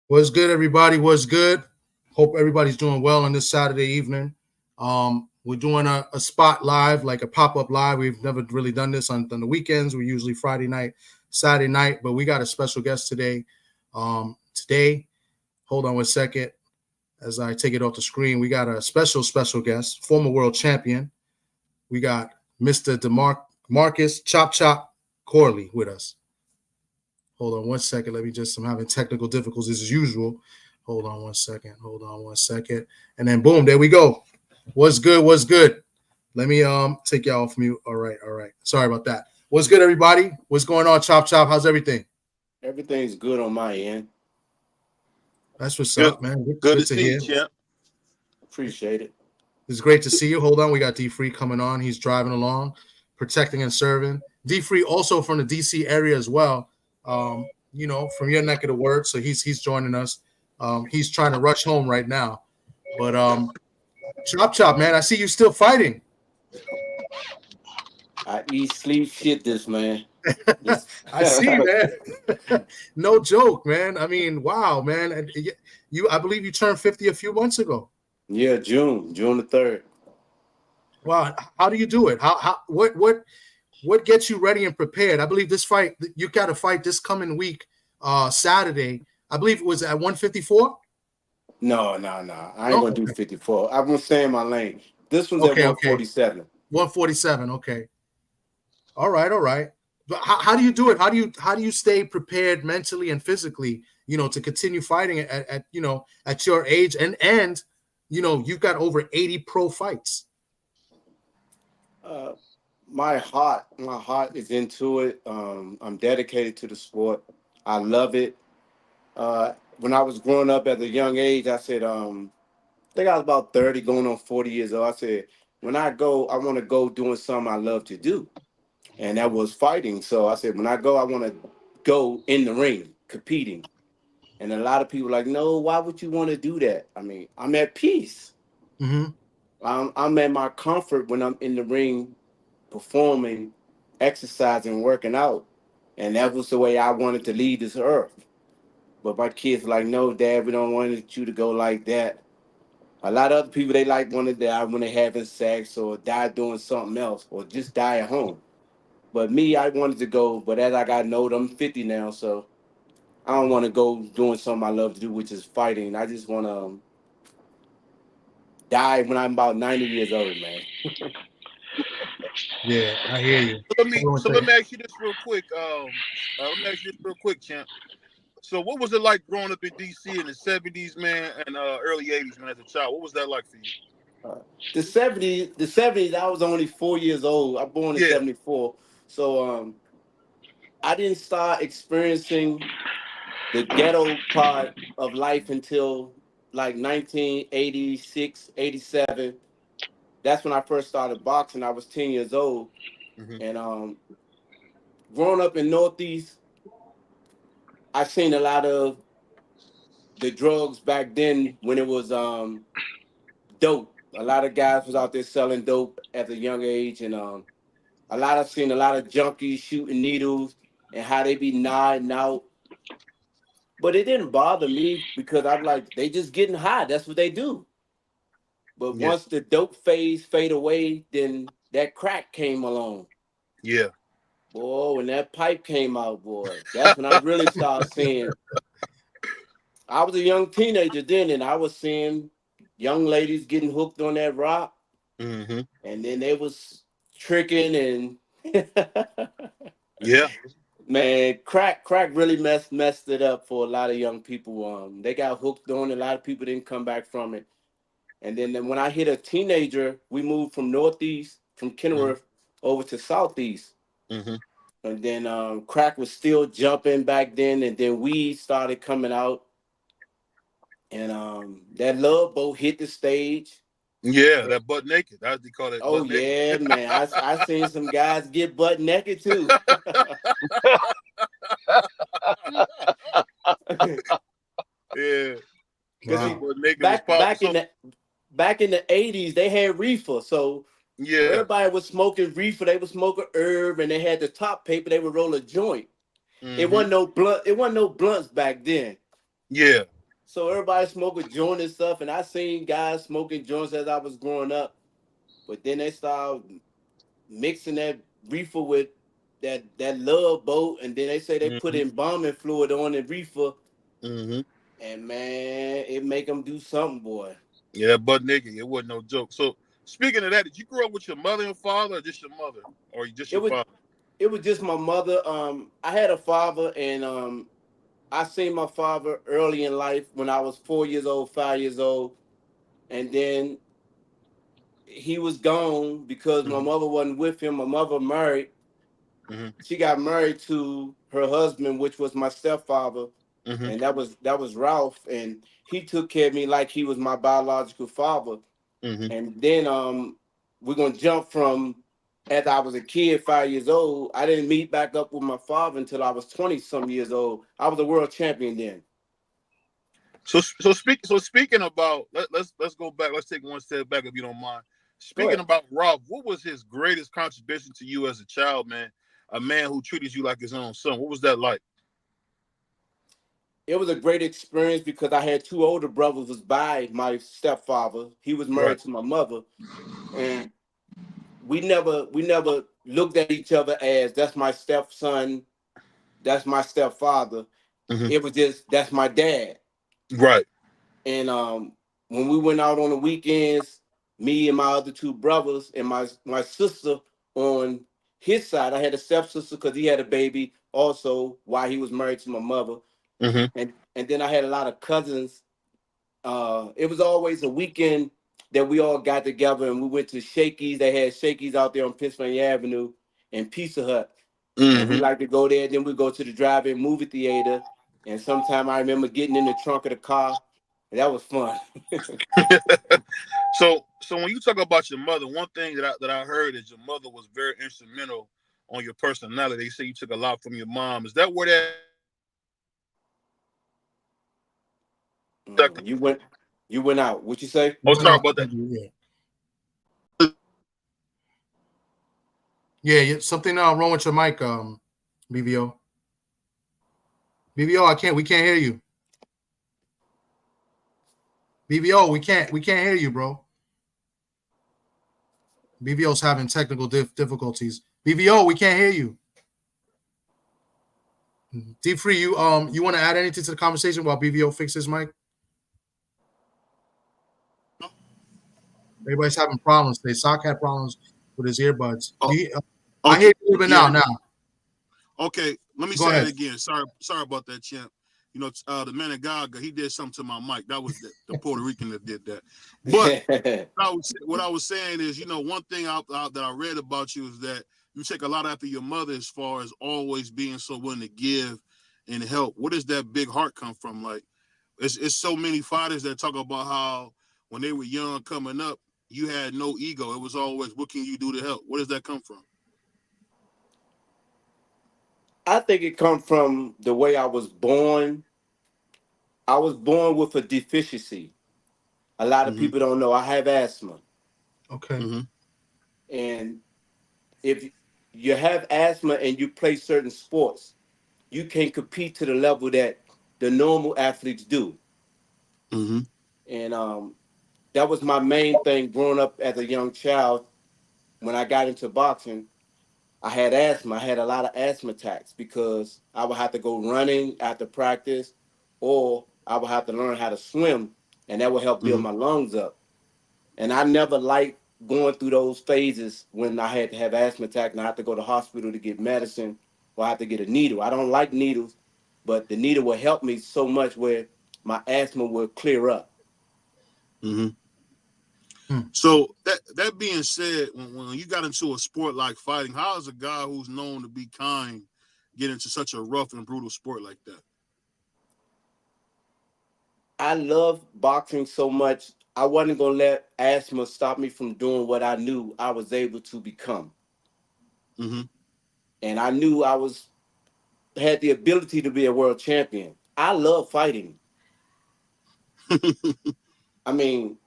What's good, everybody? What's good? Hope everybody's doing well on this Saturday evening. We're doing a spot live, like a pop-up live. We've never really done this on the weekends. We're usually Friday night, Saturday night, but we got a special guest today. Today, hold on one second. As I take it off the screen, we got a special guest, former world champion. We got Mr. DeMarcus Chop Chop Corley with us. Hold on one second. I'm having technical difficulties as usual. Hold on one second. And then boom, there we go. What's good? Let me take y'all off mute. All right. Sorry about that. What's good, everybody? What's going on, Chop Chop? How's everything? Everything's good on my end. That's what's up, man. Good to see you, champ. Appreciate it. It's great to see you. Hold on. We got D-Free coming on. He's driving along, protecting and serving. D-Free also from the DC area as well. From your neck of the woods. So he's joining us. He's trying to rush home right now. But Chop Chop, man, I see you still fighting. I eat, sleep, shit this, man. I see, man. No joke, man. I mean, wow, man. And I believe you turned 50 a few months ago. Yeah, June the 3rd. Wow. How do you do it? What gets you ready and prepared? I believe this fight, you got to fight this coming week, Saturday. I believe it was at 154. No. I ain't gonna do 54. I'm gonna stay in my lane. This one's at 147. 147. Okay. All right. But how do you do it? How do you stay prepared mentally and physically? To continue fighting at your age and you've got over 80 pro fights. My heart is into it. I'm dedicated to the sport. I love it. When I was growing up at a young age, I said, I think I was about 30, going on 40 years old. I said, when I go, I want to go doing something I love to do. And that was fighting. So I said, when I go, I want to go in the ring, competing. And a lot of people are like, no, why would you want to do that? I mean, I'm at peace. Mm-hmm. I'm at my comfort when I'm in the ring, performing, exercising, working out. And that was the way I wanted to lead this earth. But my kids were like, no, Dad, we don't want you to go like that. A lot of other people, they wanted to die when they're having sex or die doing something else or just die at home. But me, I wanted to go. But as I got older, I'm 50 now, so I don't want to go doing something I love to do, which is fighting. I just want to die when I'm about 90 years old, man. Yeah, I hear you. Let me ask you this real quick. Champ. So what was it like growing up in DC in the 70s, man, and early 80s, man, as a child? What was that like for you? The 70s, I was only 4 years old. I was born in 74. So I didn't start experiencing the ghetto part of life until like 1986, 87. That's when I first started boxing. I was 10 years old. Mm-hmm. And growing up in Northeast, I seen a lot of the drugs back then when it was dope. A lot of guys was out there selling dope at a young age, and seen a lot of junkies shooting needles and how they be nodding out. But it didn't bother me because I'm like, they just getting high. That's what they do. But once the dope phase fade away, then that crack came along. Yeah. Boy, when that pipe came out, boy, that's when I really started seeing. I was a young teenager then, and I was seeing young ladies getting hooked on that rock. Mm-hmm. And then they was tricking and yeah. Man, crack really messed it up for a lot of young people. They got hooked on it. A lot of people didn't come back from it. And then when I hit a teenager, we moved from Northeast, from Kenworth, over to Southeast. Mm-hmm. And then crack was still jumping back then, and then weed started coming out. And that Love Boat hit the stage. Yeah, that butt naked. How they call it? Oh, yeah, naked. Man. I seen some guys get butt naked, too. Yeah. Wow. Back in the 80s, they had reefer. So everybody was smoking reefer. They was smoking herb, and they had the top paper. They would roll a joint. Mm-hmm. It wasn't no blunts back then. Yeah. So everybody smoking joint and stuff, and I seen guys smoking joints as I was growing up. But then they started mixing that reefer with that love boat, and then they say they put Mm-hmm. embalming fluid on the reefer, Mm-hmm. and man, it make them do something, boy. Yeah, butt naked. It wasn't no joke. So speaking of that, did you grow up with your mother and father, or just your mother, or just It your was father? it was just my mother. I had a father, and I seen my father early in life when I was 4 years old, 5 years old, and then he was gone because my Mm-hmm. mother wasn't with him. My mother married. Mm-hmm. She got married to her husband, which was my stepfather, Mm-hmm. and that was Ralph, and he took care of me like he was my biological father. Mm-hmm. And then we're gonna jump from as I was a kid, 5 years old. I didn't meet back up with my father until I was 20 some years old. I was a world champion then. So speaking about let's go back. Let's take one step back if you don't mind. Go Speaking ahead. about Rob, what was his greatest contribution to you as a child, man? A man who treated you like his own son. What was that like? It was a great experience because I had two older brothers was by my stepfather. He was Right. married to my mother, and we never looked at each other as that's my stepson, that's my stepfather. Mm-hmm. It was just that's my dad. Right. And when we went out on the weekends, me and my other two brothers and my sister on his side, I had a stepsister because he had a baby also while he was married to my mother, Mm-hmm. and then I had a lot of cousins. It was always a weekend that we all got together and we went to Shakey's. They had Shakey's out there on Pennsylvania Avenue and Pizza Hut. And we Mm-hmm. like to go there. Then we go to the drive-in movie theater. And sometime I remember getting in the trunk of the car. And that was fun. So when you talk about your mother, one thing that I heard is your mother was very instrumental on your personality. They say you took a lot from your mom. Is that where that You went out. What you say? You oh, went sorry out. about that. Yeah, yeah. Something wrong with your mic, BVO. BVO, I can't. We can't hear you. BVO, we can't hear you, bro. BVO's having technical difficulties. BVO, we can't hear you. Deep Free, you want to add anything to the conversation while BVO fixes mic? Everybody's having problems today. Sock had problems with his earbuds. Oh, I hear okay. you a little bit Yeah. now. Now, Okay. Let me go say it ahead. again. Sorry about that, champ. You know, the man of God, he did something to my mic. That was the Puerto Rican that did that. But what I was saying is, one thing that I read about you is that you take a lot after your mother as far as always being so willing to give and help. Where does that big heart come from? Like, it's so many fighters that talk about how when they were young coming up, you had no ego. It was always, what can you do to help? Where does that come from? I think it comes from the way I was born. I was born with a deficiency. A lot of Mm-hmm. people don't know I have asthma. Okay. Mm-hmm. And if you have asthma and you play certain sports, you can't compete to the level that the normal athletes do. Mm-hmm. And that was my main thing growing up as a young child. When I got into boxing, I had asthma. I had a lot of asthma attacks because I would have to go running after practice, or I would have to learn how to swim, and that would help build Mm-hmm. my lungs up. And I never liked going through those phases when I had to have asthma attack and I had to go to the hospital to get medicine or I had to get a needle. I don't like needles, but the needle will help me so much where my asthma will clear up. Mm-hmm. Hmm. So that being said, when you got into a sport like fighting, how does a guy who's known to be kind get into such a rough and brutal sport like that? I love boxing so much. I wasn't going to let asthma stop me from doing what I knew I was able to become. Mm-hmm. And I knew I was had the ability to be a world champion. I love fighting. I mean,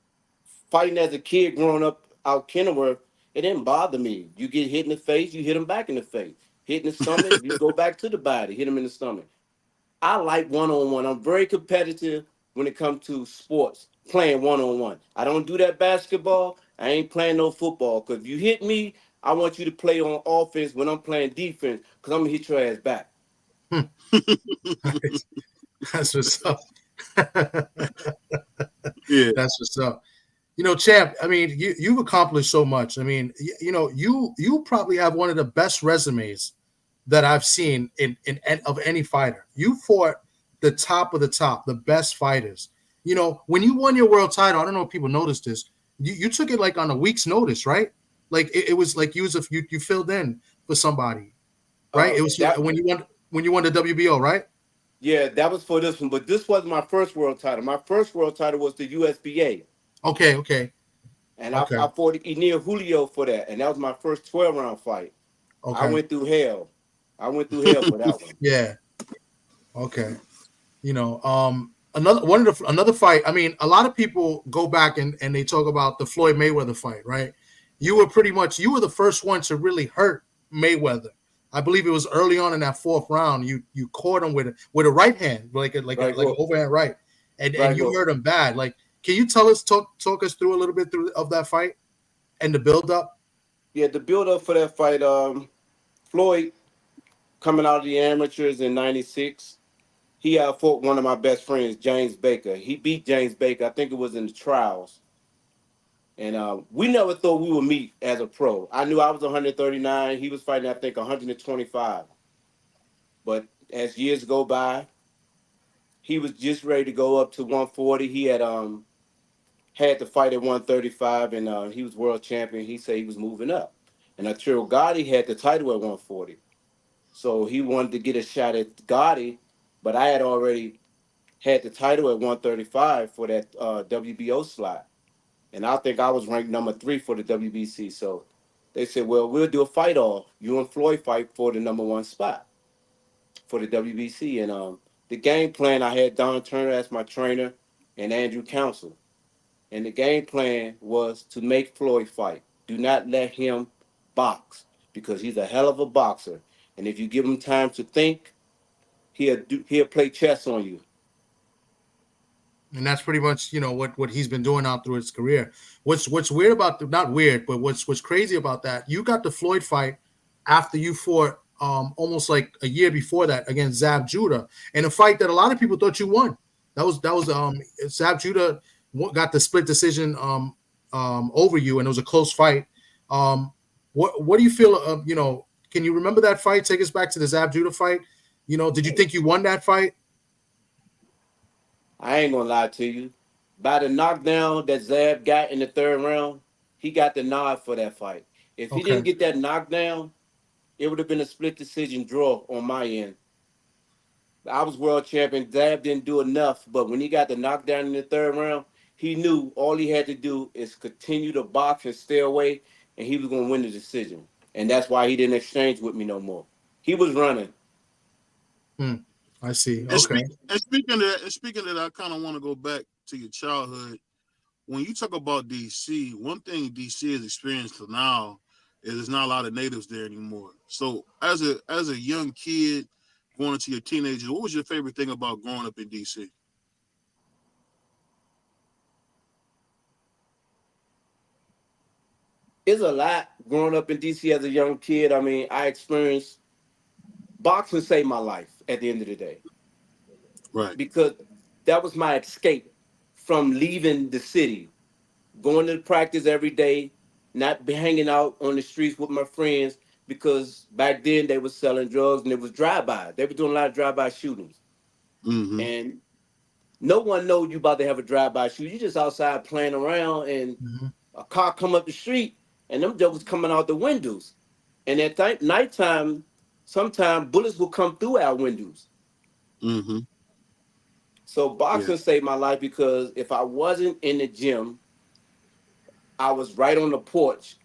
fighting as a kid growing up out Kenilworth, it didn't bother me. You get hit in the face, you hit them back in the face. Hit in the stomach, you go back to the body, hit them in the stomach. I like one on one. I'm very competitive. when it comes to sports, playing one-on-one. I don't do that basketball. I ain't playing no football. Because if you hit me, I want you to play on offense when I'm playing defense, because I'm going to hit your ass back. That's what's up. Yeah. That's what's up. Champ, I mean, you've accomplished so much. I mean, you probably have one of the best resumes that I've seen in of any fighter. You fought the top of the top, the best fighters. When you won your world title, I don't know if people noticed this. You took it like on a week's notice, right? Like it was like you filled in for somebody, right? It was when you won the WBO, right? Yeah, that was for this one, but this wasn't my first world title. My first world title was the USBA. Okay. And I fought Enil Julio for that, and that was my first 12-round fight. Okay. I went through hell. For that one. Yeah. Okay. Another fight. I mean, a lot of people go back and they talk about the Floyd Mayweather fight, right? You were the first one to really hurt Mayweather. I believe it was early on in that fourth round. You caught him with a right hand, like an overhand right, and you hurt him bad. Like, can you talk us through a little bit of that fight and the build up? Yeah, the build up for that fight. Floyd coming out of the amateurs in '96. He fought one of my best friends, James Baker. He beat James Baker. I think it was in the trials. And we never thought we would meet as a pro. I knew I was 139. He was fighting, I think, 125. But as years go by, he was just ready to go up to 140. He had to fight at 135, and he was world champion. He said he was moving up. And Arturo Gotti had the title at 140. So he wanted to get a shot at Gotti, but I had already had the title at 135 for that WBO slot. And I think I was ranked number 3 for the WBC. So they said, well, we'll do a fight off. You and Floyd fight for the number 1 spot for the WBC. And the game plan, I had Don Turner as my trainer and Andrew Counsell. And the game plan was to make Floyd fight. Do not let him box, because he's a hell of a boxer. And if you give him time to think, he'll play chess on you. And that's pretty much, what he's been doing out through his career. What's weird about not weird, but what's crazy about that, you got the Floyd fight after you fought almost like a year before that against Zab Judah, in a fight that a lot of people thought you won. That was Zab Judah got the split decision over you, and it was a close fight. What do you feel? Can you remember that fight? Take us back to the Zab Judah fight. Did you think you won that fight? I ain't gonna lie to you. By the knockdown that Zab got in the 3rd round, he got the nod for that fight. If he didn't get that knockdown, it would have been a split decision draw on my end. I was world champion. Zab didn't do enough, but when he got the knockdown in the 3rd round, he knew all he had to do is continue to box and stay away, and he was going to win the decision. And that's why he didn't exchange with me no more. He was running. I see. And speaking of that, I kind of want to go back to your childhood. When you talk about DC, one thing DC has experienced till now is there's not a lot of natives there anymore. So as a young kid going into your teenager, what was your favorite thing about growing up in DC? It's a lot growing up in DC as a young kid. I mean, I experienced boxing saved my life at the end of the day. Right. Because that was my escape from leaving the city, going to practice every day, not be hanging out on the streets with my friends, because back then they were selling drugs and it was drive-by. They were doing a lot of drive-by shootings. Mm-hmm. And no one knows you about to have a drive-by shooting. You just outside playing around, and a car come up the street and them jokers coming out the windows. And at nighttime, sometimes bullets will come through our windows. Mm-hmm. So boxing saved my life, because if I wasn't in the gym, I was right on the porch.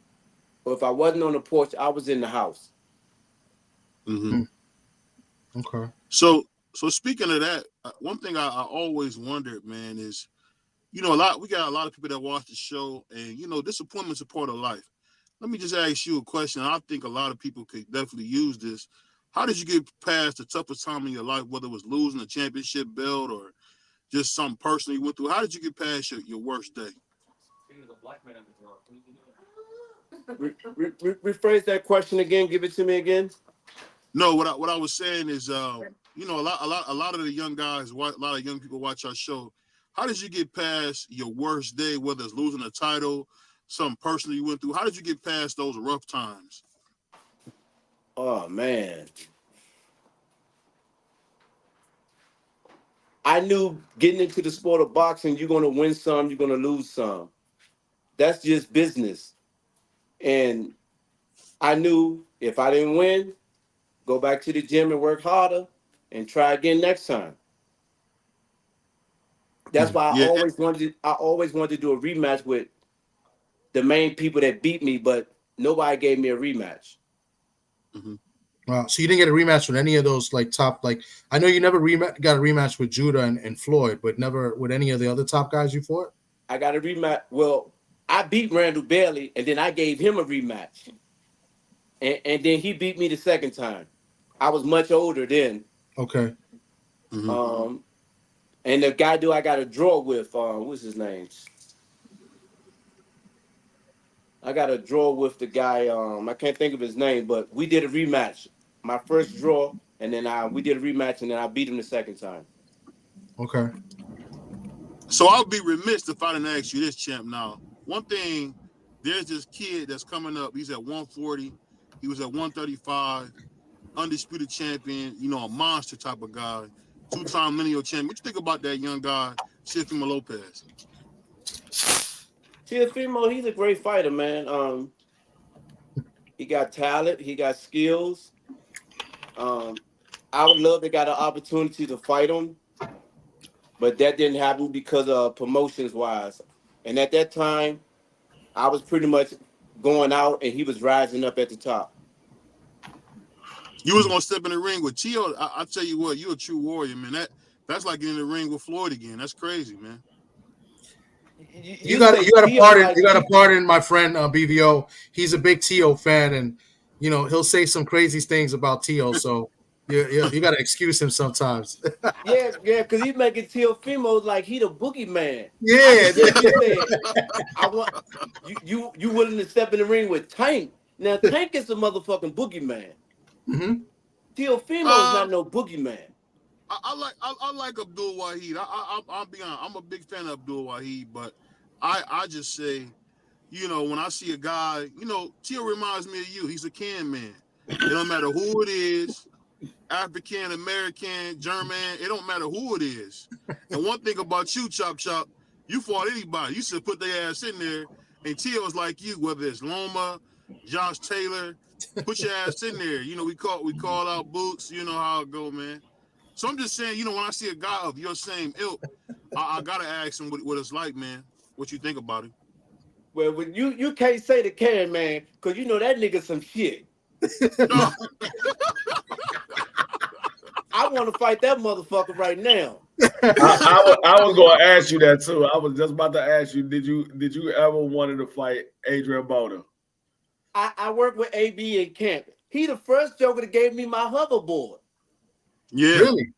Or if I wasn't on the porch, I was in the house. Mm-hmm. Okay. So speaking of that, one thing I always wondered, man, is, we got a lot of people that watch the show, and, disappointment's a part of life. Let me just ask you a question. I think a lot of people could definitely use this. How did you get past the toughest time in your life, whether it was losing a championship belt or just something personally you went through. How did you get past your worst day? Rephrase that question again. Give it to me again. No, what I was saying is, you know, a lot of the young guys, a lot of young people watch our show. How did you get past your worst day, whether it's losing a title, something personally you went through? How did you get past those rough times? Oh man, I knew getting into the sport of boxing, you're gonna win some, you're gonna lose some. That's just business. And I knew if I didn't win, go back to the gym and work harder and try again next time. That's why Yeah, I always wanted to do a rematch with the main people that beat me, but nobody gave me a rematch. mm-hmm. Wow. So you didn't get a rematch with any of those like top, like I know you never got a rematch with Judah and Floyd, but never with any of the other top guys you fought? I got a rematch. Well, I beat Randall Bailey, and then I gave him a rematch. And then he beat me the second time. I was much older then. Okay. Mm-hmm. And the guy I got a draw with, what's his name? I got a draw with the guy, I can't think of his name, but we did a rematch. My first draw, and then we did a rematch, and then I beat him the second time. Okay. So I'll be remiss if I didn't ask you this, champ. Now, one thing, there's this kid that's coming up. He's at 140. He was at 135. Undisputed champion, you know, a monster type of guy, two-time lineal champion. What you think about that young guy, Teofimo Lopez? Teofimo, he's a great fighter, man. He got talent, he got skills. I would love to got an opportunity to fight him, but that didn't happen because of promotions-wise. And at that time, I was pretty much going out, and he was rising up at the top. You was gonna step in the ring with Teo. I tell you what, you're a true warrior, man. That's like getting in the ring with Floyd again. That's crazy, man. You got a pardon my friend BVO. He's a big Teo fan, and you know he'll say some crazy things about Teo. So you got to excuse him sometimes. yeah, because he's making Teofimo like he the boogeyman. Yeah, he said, "I want you willing to step in the ring with Tank? Now Tank is a motherfucking boogeyman. Mm-hmm. Teofimo's not no boogeyman." I like Abdul Wahid. I'll be honest. I'm a big fan of Abdul Wahid, but I just say, you know, when I see a guy, you know, Teo reminds me of you. He's a can man. It don't matter who it is, African, American, German. It don't matter who it is. And one thing about you, Chop Chop, you fought anybody. You should put their ass in there. And Teo's like you, whether it's Loma, Josh Taylor, put your ass in there. You know, we call out Boots. You know how it go, man. So I'm just saying, you know, when I see a guy of your same ilk, I gotta ask him what it's like, man. What you think about it? Well, when you can't say the can man, because you know that nigga some shit. No. I want to fight that motherfucker right now. I was going to ask you that too. I was just about to ask you, did you ever wanted to fight Adrian Broner? I worked with AB in camp. He the first joker that gave me my hoverboard. Yeah. Really?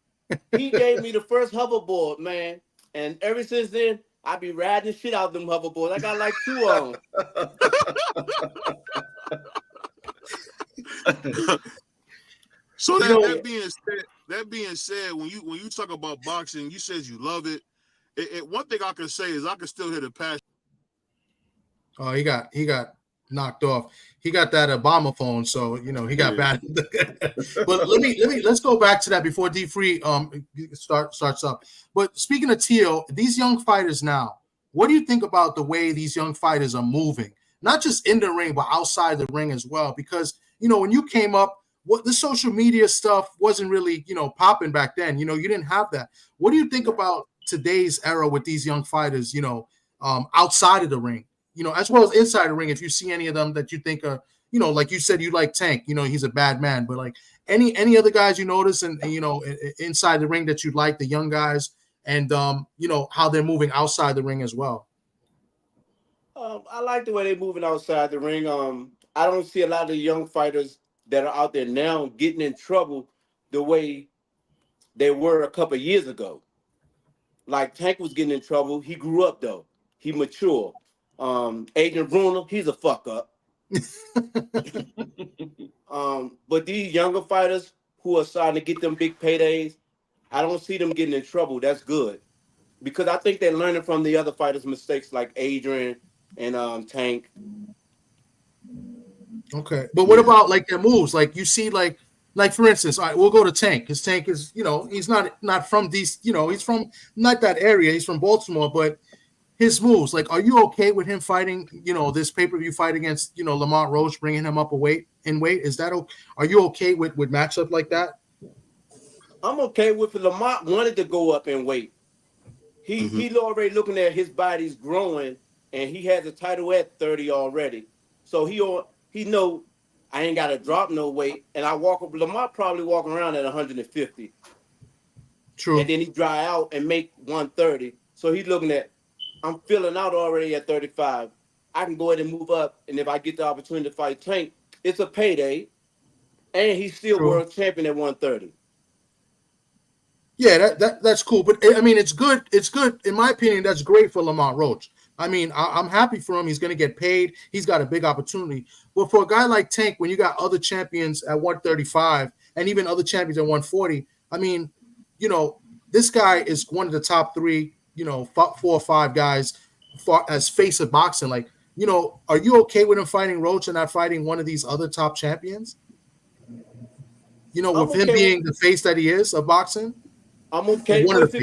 He gave me the first hoverboard, man. And ever since then, I be riding shit out of them hoverboards. I got like 2 of them. So that being said, when you talk about boxing, you said you love it. One thing I can say is I can still hear the passion. Oh, he got knocked off. He got that Obama phone, so you know he got bad. But let's go back to that before D Free starts up. But speaking of Teo, these young fighters now, what do you think about the way these young fighters are moving? Not just in the ring, but outside the ring as well. Because you know when you came up, what the social media stuff wasn't really popping back then. You know you didn't have that. What do you think about today's era with these young fighters? Outside of the ring. As well as inside the ring, if you see any of them that you think are, like you said, you like Tank, he's a bad man, but like any other guys you notice and inside the ring that you like, the young guys and, how they're moving outside the ring as well. I like the way they're moving outside the ring. I don't see a lot of the young fighters that are out there now getting in trouble the way they were a couple of years ago. like Tank was getting in trouble. He grew up though. He mature. Adrian Bruner, he's a fuck up. But these younger fighters who are starting to get them big paydays, I don't see them getting in trouble. That's good. Because I think they're learning from the other fighters' mistakes like Adrian and Tank. Okay. But what about like their moves? Like you see like for instance, all right, we'll go to Tank because Tank is, he's not from these, he's from not that area. He's from Baltimore, but his moves, like, are you okay with him fighting, this pay-per-view fight against, Lamont Roach, bringing him up in weight? Is that okay? Are you okay with matchup like that? I'm okay with it. Lamont wanted to go up in weight. He's already looking at his body's growing, and he has a title at 30 already. So he know I ain't got to drop no weight, and Lamont probably walking around at 150. True. And then he dry out and make 130. So he's looking at, I'm filling out already at 35. I can go ahead and move up, and if I get the opportunity to fight Tank, it's a payday, and he's still world champion at 130. Yeah, that's cool. But I mean, it's good. It's good. In my opinion, that's great for Lamont Roach. I mean, I'm happy for him. He's going to get paid. He's got a big opportunity. But for a guy like Tank, when you got other champions at 135 and even other champions at 140, I mean, this guy is one of the top three, 4 or 5 guys as face of boxing. Like, are you okay with him fighting Roach and not fighting one of these other top champions? With him being the face that he is of boxing? I'm okay with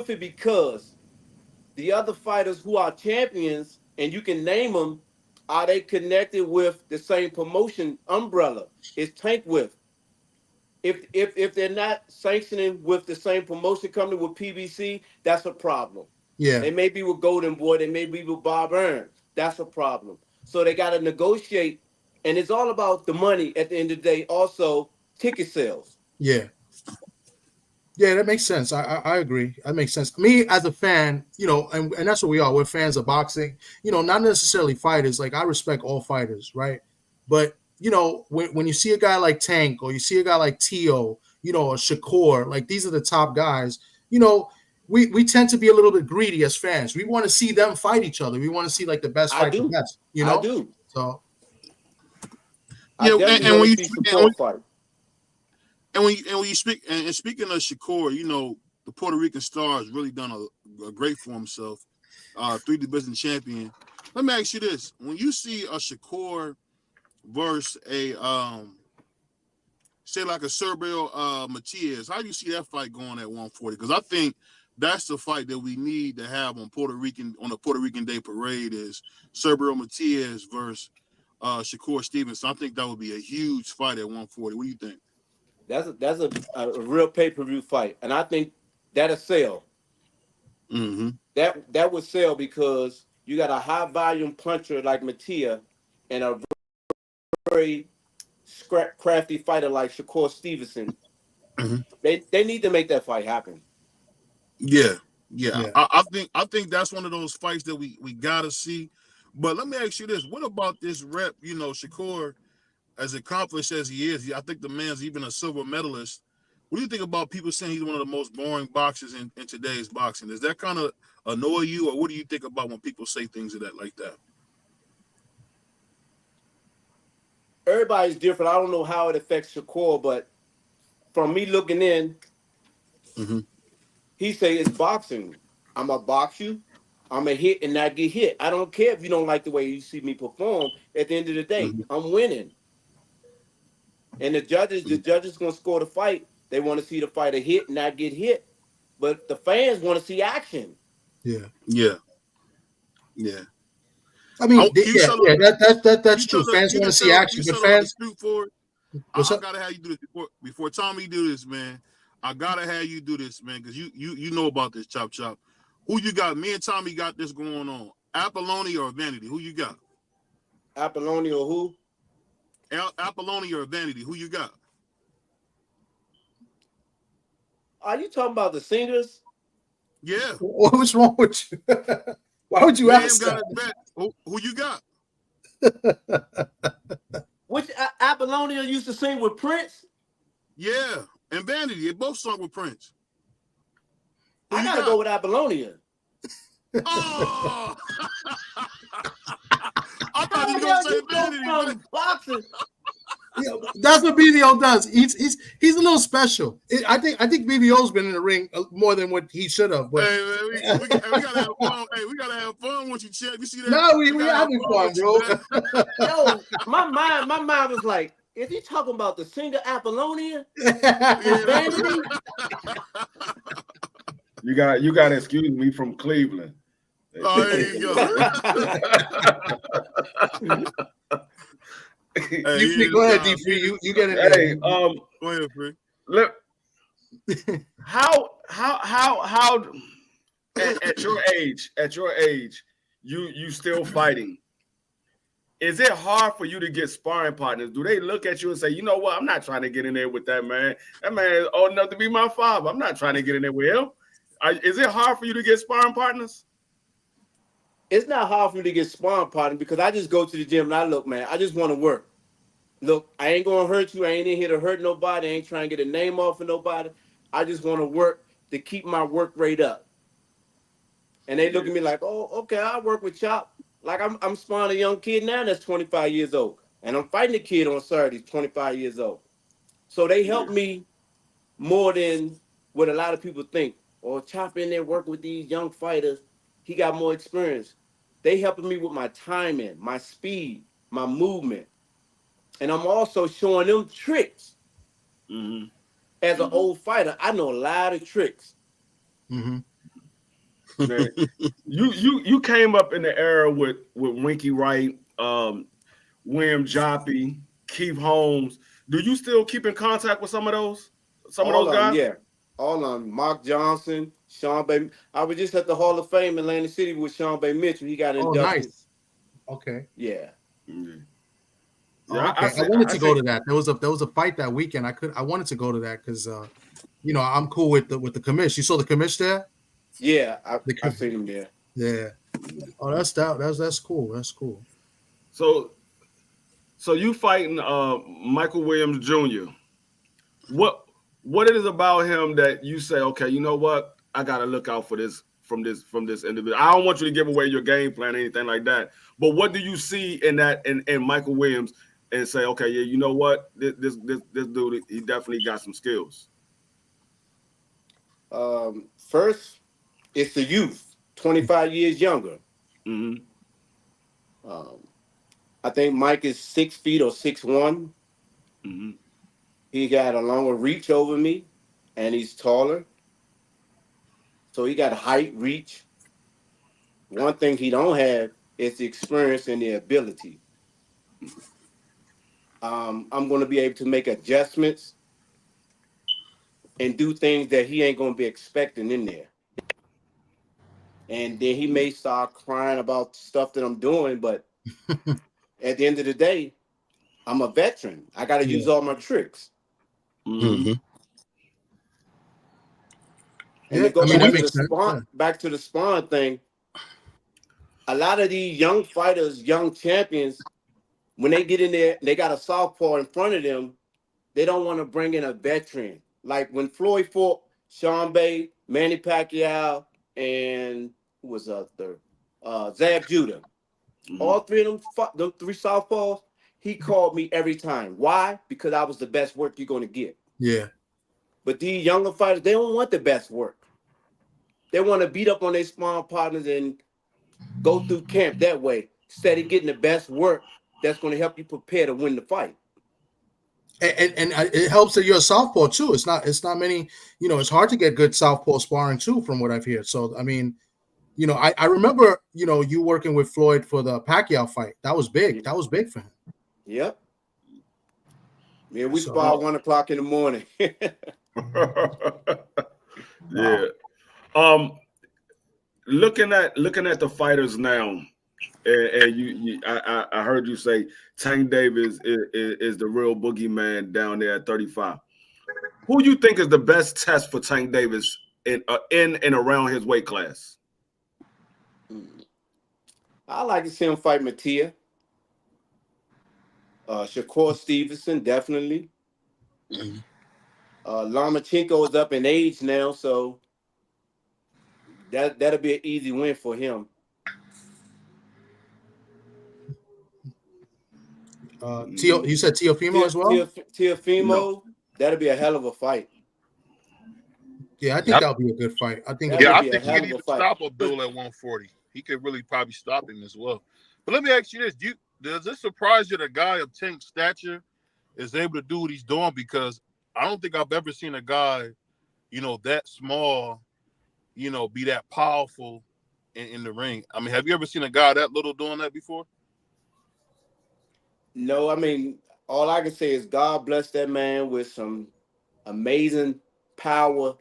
it because the other fighters who are champions, and you can name them, are they connected with the same promotion umbrella? Is Tank with? If they're not sanctioning with the same promotion company with PBC, that's a problem. Yeah. They may be with Golden Boy, they may be with Bob Earn. That's a problem. So they got to negotiate, and it's all about the money at the end of the day. Also, ticket sales. Yeah. Yeah, that makes sense. I agree. That makes sense. Me as a fan, and that's what we are. We're fans of boxing. Not necessarily fighters. Like I respect all fighters, right? But when you see a guy like Tank or you see a guy like Tio, or Shakur, like these are the top guys. We tend to be a little bit greedy as fans. We want to see them fight each other. We want to see like the best fight the best. I do. So yeah, and when you fight. And when you speak, and speaking of Shakur, the Puerto Rican star has really done a great for himself. 3 division champion. Let me ask you this: when you see a Shakur versus a say like a Sergio Matias, how do you see that fight going at 140? Because I think that's the fight that we need to have on the Puerto Rican Day Parade is Sergio Matias versus Shakur Stevenson. I think that would be a huge fight at 140. What do you think? That's a real pay-per-view fight, and I think that'll sell. Mm-hmm. That would sell because you got a high volume puncher like Mattia and a very crafty fighter like Shakur Stevenson. Mm-hmm. They need to make that fight happen. Yeah. I think that's one of those fights that we gotta see. But let me ask you this: what about this rep? Shakur, as accomplished as he is, I think the man's even a silver medalist. What do you think about people saying he's one of the most boring boxers in today's boxing? Does that kind of annoy you, or what do you think about when people say things like that? Everybody's different. I don't know how it affects Shakur, but from me looking in, he say it's boxing. I'm going to box you. I'm going to hit and not get hit. I don't care if you don't like the way you see me perform. At the end of the day, I'm winning. And the judges going to score the fight. They want to see the fighter hit, not get hit. But the fans want to see action. Yeah. I mean, that's true. Fans want to see action, but fans. I gotta have you do this before Tommy do this, man. I gotta have you do this, man, because you know about this, Chop. Who you got? Me and Tommy got this going on. Apollonia or Vanity? Who you got? Apollonia or who? Apollonia or Vanity? Who you got? Are you talking about the singers? Yeah. What's wrong with you? Why would you ask that? Who you got? Which Apollonia used to sing with Prince? Yeah, and Vanity. They both sung with Prince. I gotta go with Apollonia. Oh, I thought you were gonna say Vanity. Boxing. Yeah, that's what BVO does. He's a little special. I think BVO's been in the ring more than what he should have. But hey, man, we gotta have fun. Hey, we gotta have fun once you check. You see that? No, we having fun, bro. Yo, my mind was like, is he talking about the singer Apollonia? Vanity? You got to excuse me from Cleveland. Oh, there you go. Hey, go ahead, D3. You get it. Hey, go ahead, Free. Look, how at your age, you still fighting? Is it hard for you to get sparring partners? Do they look at you and say, you know what, I'm not trying to get in there with that man. That man is old enough to be my father. I'm not trying to get in there with him. Is it hard for you to get sparring partners? It's not hard for me to get sparring partners because I just go to the gym and I look, man, I just want to work. Look, I ain't going to hurt you. I ain't in here to hurt nobody. I ain't trying to get a name off of nobody. I just want to work to keep my work rate up. And they look at me like, oh, okay, I'll work with Chop. Like I'm sparring a young kid now that's 25 years old. And I'm fighting a kid on Saturday, 25 years old. So they help me more than what a lot of people think. Or Chop in there working with these young fighters. He got more experience. They helping me with my timing, my speed, my movement. And I'm also showing them tricks. Mm-hmm. As an old fighter, I know a lot of tricks. Mm-hmm. Man, you came up in the era with Winky Wright, William Joppy, Keith Holmes. Do you still keep in contact with some of those guys? Yeah. All of them. Mark Johnson, Sean Bay. I was just at the Hall of Fame in Atlantic City with Sean Bay Mitchell. He got inducted. Oh, nice. Okay. Yeah. Mm-hmm. Yeah, I wanted to go to that. There was a fight that weekend. I wanted to go to that because I'm cool with the commish. You saw the commish there? Yeah, I seen him there. Yeah. Oh, that's cool. That's cool. So you fighting Michael Williams Jr. What it is about him that you say, okay, you know what? I gotta look out for this from this individual. I don't want you to give away your game plan or anything like that. But what do you see in that in Michael Williams and say, okay, yeah, you know what? This dude, he definitely got some skills. First, it's the youth, 25 years younger. Mm-hmm. I think Mike is 6 feet or 6'1". Mm-hmm. He got a longer reach over me, and he's taller. So he got height, reach. One thing he don't have is the experience and the ability. I'm going to be able to make adjustments and do things that he ain't going to be expecting in there. And then he may start crying about stuff that I'm doing, but at the end of the day, I'm a veteran. I got to use all my tricks. Mm-hmm. And to go back to the spawn thing, a lot of these young fighters, young champions, when they get in there, they got a southpaw in front of them. They don't want to bring in a veteran. Like when Floyd fought Sean Bay, Manny Pacquiao, and who was the third? Zab Judah. Mm-hmm. All three of them three southpaws, he called me every time. Why? Because I was the best work you're going to get. Yeah. But these younger fighters, they don't want the best work. They want to beat up on their sparring partners and go through camp that way instead of getting the best work that's going to help you prepare to win the fight. And it helps that you're a southpaw too. It's not many, it's hard to get good southpaw sparring too, from what I've heard. So, I mean, I remember, you working with Floyd for the Pacquiao fight. That was big. That was big for him. Yep. Yeah, we spar 1 o'clock in the morning. Yeah. Looking at the fighters now, and I heard you say Tank Davis is the real boogeyman down there at 35. Who you think is the best test for Tank Davis in and around his weight class? I like to see him fight Mattia. Shakur Stevenson, definitely. Lomachenko is up in age now, so that'll be an easy win for him. You said Teofimo as well? Teofimo, No. that'll be a hell of a fight. Yeah, I think that'll be a good fight. I think. Yeah, I be a think he hell could of a even fight. stop Abdul at 140. He could really probably stop him as well. But let me ask you this: does it surprise you that a guy of 10 stature is able to do what he's doing? Because I don't think I've ever seen a guy, that small, be that powerful in the ring. I mean, have you ever seen a guy that little doing that before? No, I mean, all I can say is God bless that man with some amazing power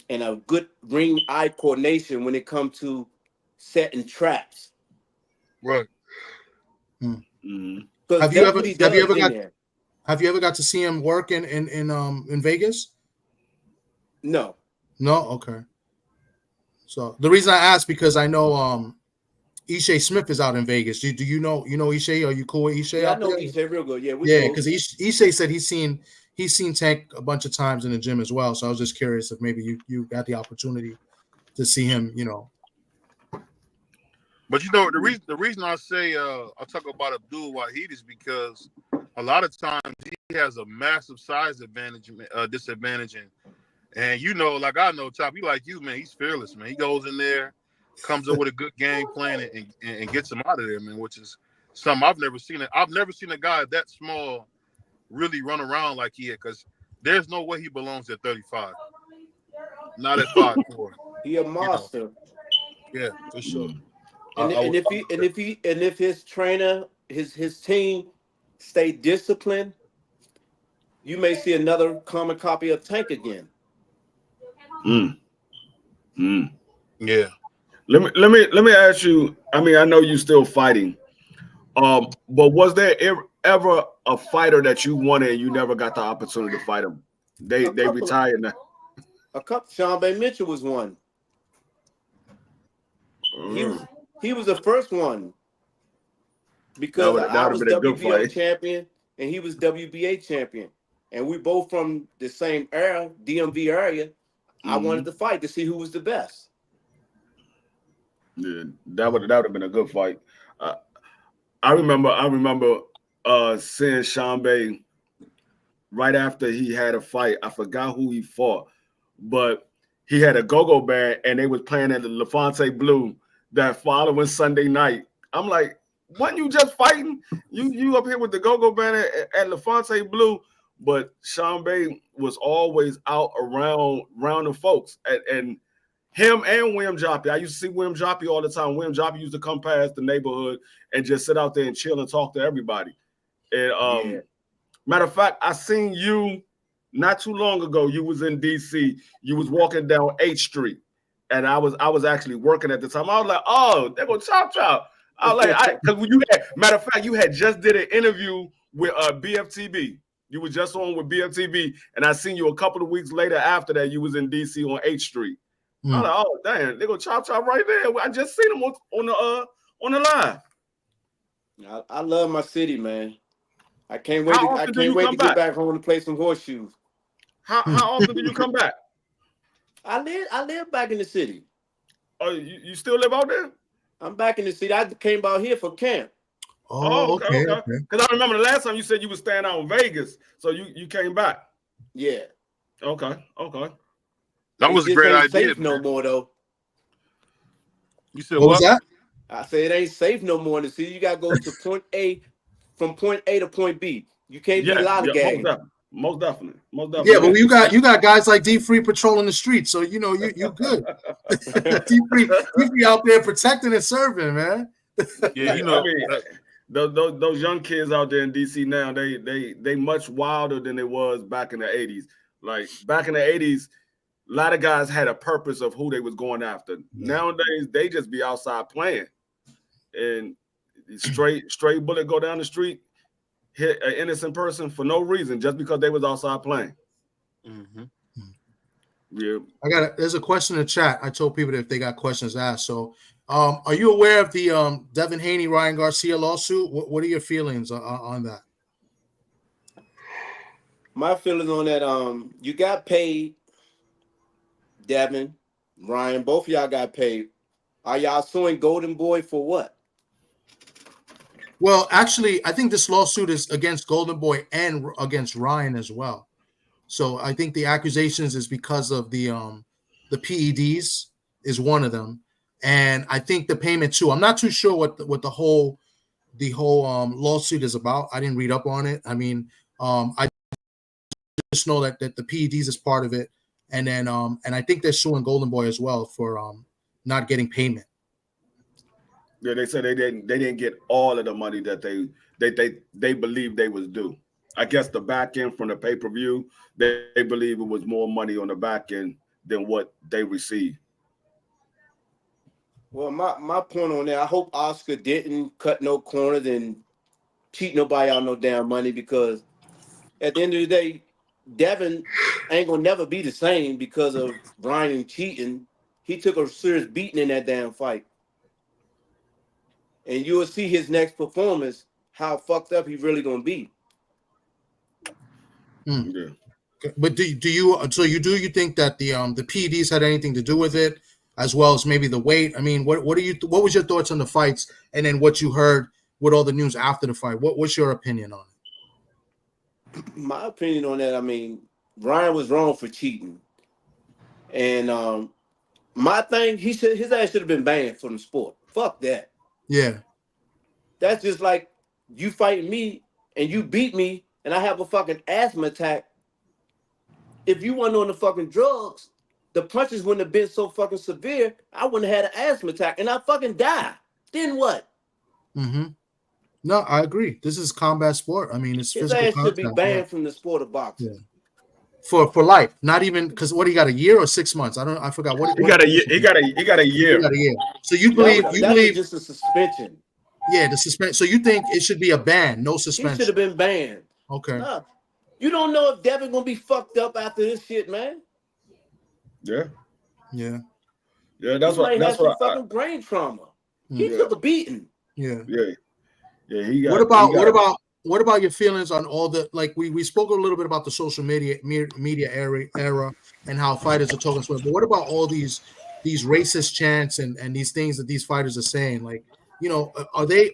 and a good ring-eye coordination when it comes to setting traps. Right. Mm-hmm. Have you ever got to see him work in Vegas? No. No? Okay. So the reason I asked because I know Ishe Smith is out in Vegas. Do you know Ishe? Are you cool with Ishe? Yeah, out I know there? Ishe real good. Yeah, because Ishe said he's seen Tank a bunch of times in the gym as well. So I was just curious if maybe you got the opportunity to see him, But the reason I say I talk about Abdul Wahid is because a lot of times he has a massive size disadvantage, and like I know Chop, he like you, man. He's fearless, man. He goes in there, comes up with a good game plan, and gets him out of there, man. Which is something I've never seen. I've never seen a guy that small really run around like he had, because there's no way he belongs at 35. Not at 5'4". He a monster. Yeah, for sure. And if his trainer, his team stay disciplined, you may see another common copy of Tank again. Yeah. Let me ask you. I mean, I know you're still fighting. But was there ever a fighter that you wanted and you never got the opportunity to fight him? They retired now. A couple. Sean Bay Mitchell was one. He was the first one because I was WBO champion and he was WBA champion, and we both from the same era, DMV area. I wanted to fight to see who was the best. Yeah, that would have been a good fight. I remember seeing Sean Bay right after he had a fight. I forgot who he fought, but he had a go-go band and they was playing at the LaFonte Blue that following Sunday night. I'm like, wasn't you just fighting? You up here with the go-go band at LaFonte Blue? But Sean Bay was always out around the folks. And him and William Joppy. I used to see William Joppy all the time. William Joppy used to come past the neighborhood and just sit out there and chill and talk to everybody. And matter of fact, I seen you not too long ago. You was in DC. You was walking down 8th Street. And I was actually working at the time. I was like, oh, they go chop. I was like, because matter of fact, you had just did an interview with BFTB. You were just on with BFTB, and I seen you a couple of weeks later after that. You was in DC on 8th Street. I was like, oh damn, they go chop right there. I just seen them on the live. I love my city, man. I can't wait to get back home to play some horseshoes. How often do you come back? I live back in the city. Oh, you still live out there? I'm back in the city. I came out here for camp. Oh, okay. Because I remember the last time you said you were staying out in Vegas, so you came back. Yeah. Okay. That was a great idea. Safe no more though. You said what was that? I said it ain't safe no more in the city. You gotta go to point A, from point A to point B. You can't be lollygagging. Most definitely. Yeah, but you got guys like D-Free patrolling the streets, so you good. D-Free out there protecting and serving, man. Yeah, I mean, those young kids out there in DC now, they much wilder than it was back in the 80s. Like back in the 80s, a lot of guys had a purpose of who they was going after. Nowadays, they just be outside playing, and straight bullet go down the street, hit an innocent person for no reason, just because they was outside playing. Mm-hmm. Yeah, there's a question in the chat. I told people that if they got questions asked. So, are you aware of the Devin Haney, Ryan Garcia lawsuit? What are your feelings on that? My feelings on that, you got paid, Devin. Ryan, both of y'all got paid. Are y'all suing Golden Boy for what? Well, actually, I think this lawsuit is against Golden Boy and against Ryan as well. So I think the accusations is because of the PEDs is one of them, and I think the payment too. I'm not too sure what the whole lawsuit is about. I didn't read up on it. I mean, I just know that the PEDs is part of it, and then and I think they're suing Golden Boy as well for not getting payment. Yeah, they said they didn't get all of the money that they believed they was due. I guess the back end from the pay-per-view, they believe it was more money on the back end than what they received. Well, my point on that, I hope Oscar didn't cut no corners and cheat nobody out no damn money, because at the end of the day, Devin ain't gonna never be the same because of Brian cheating. He took a serious beating in that damn fight. And you will see his next performance, how fucked up he really gonna be. Yeah. But do you think that the PEDs had anything to do with it, as well as maybe the weight? I mean, what was your thoughts on the fights, and then what you heard with all the news after the fight? What's your opinion on it? My opinion on that, I mean, Ryan was wrong for cheating. And my thing, his ass should have been banned from the sport. Fuck that. Yeah. That's just like you fighting me and you beat me and I have a fucking asthma attack. If you weren't on the fucking drugs, the punches wouldn't have been so fucking severe. I wouldn't have had an asthma attack and I fucking die. Then what? Mm-hmm. No, I agree. This is combat sport. I mean, it's his physical ass should be contact, banned yeah. from the sport of boxing. Yeah. For life, not even because what he got, a year or 6 months? I forgot what he got a year. He got a year. He got a year. So you believe just a suspension? Yeah, the suspension. So you think it should be a ban, no suspension? He should have been banned. Okay. Nah, you don't know if Devin gonna be fucked up after this shit, man. Yeah. Yeah. Yeah. That's what. That's what. Fucking brain trauma. He took a beating. Yeah. Yeah. Yeah. He got. What about your feelings on all the, like we spoke a little bit about the social media era and how fighters are talking to it, but what about all these racist chants and these things that these fighters are saying? Like, you know, are they,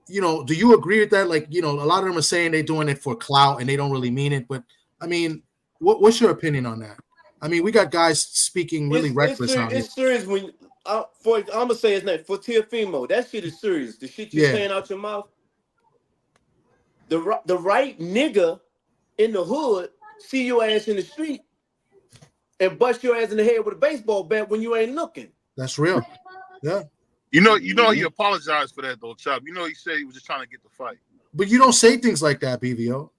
you know, do you agree with that? Like, you know, a lot of them are saying they're doing it for clout and they don't really mean it. But I mean, what's your opinion on that? I mean, we got guys speaking really reckless out here. It's serious when I'm gonna say his name, for Teofimo. That shit is serious. The shit you're saying out your mouth. The right nigga in the hood see your ass in the street and bust your ass in the head with a baseball bat when you ain't looking. That's real. Yeah. You know, he apologized for that though, Chop. You know, he said he was just trying to get the fight. But you don't say things like that, BVO.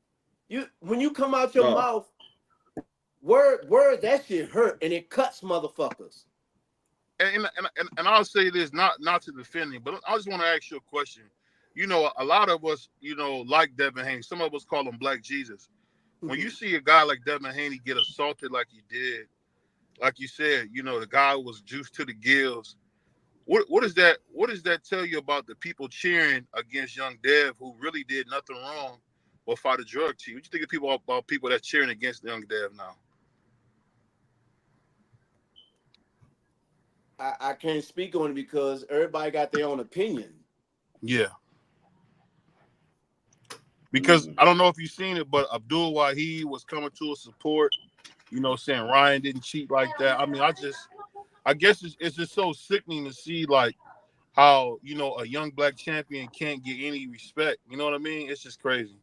When you come out your mouth, word that shit hurt and it cuts motherfuckers. And I'll say this, not to defend him, but I just want to ask you a question. You know, a lot of us, you know, like Devin Haney. Some of us call him Black Jesus. When you see a guy like Devin Haney get assaulted like he did, like you said, you know, the guy was juiced to the gills. What does that tell you about the people cheering against young Dev, who really did nothing wrong but fight a drug chief? What do you think about people that's cheering against young Dev now? I can't speak on it because everybody got their own opinion. Yeah. Because I don't know if you've seen it, but Abdul Wahid was coming to his support, you know, saying Ryan didn't cheat like that. I mean, I guess it's just so sickening to see, like, how, you know, a young black champion can't get any respect. You know what I mean? It's just crazy.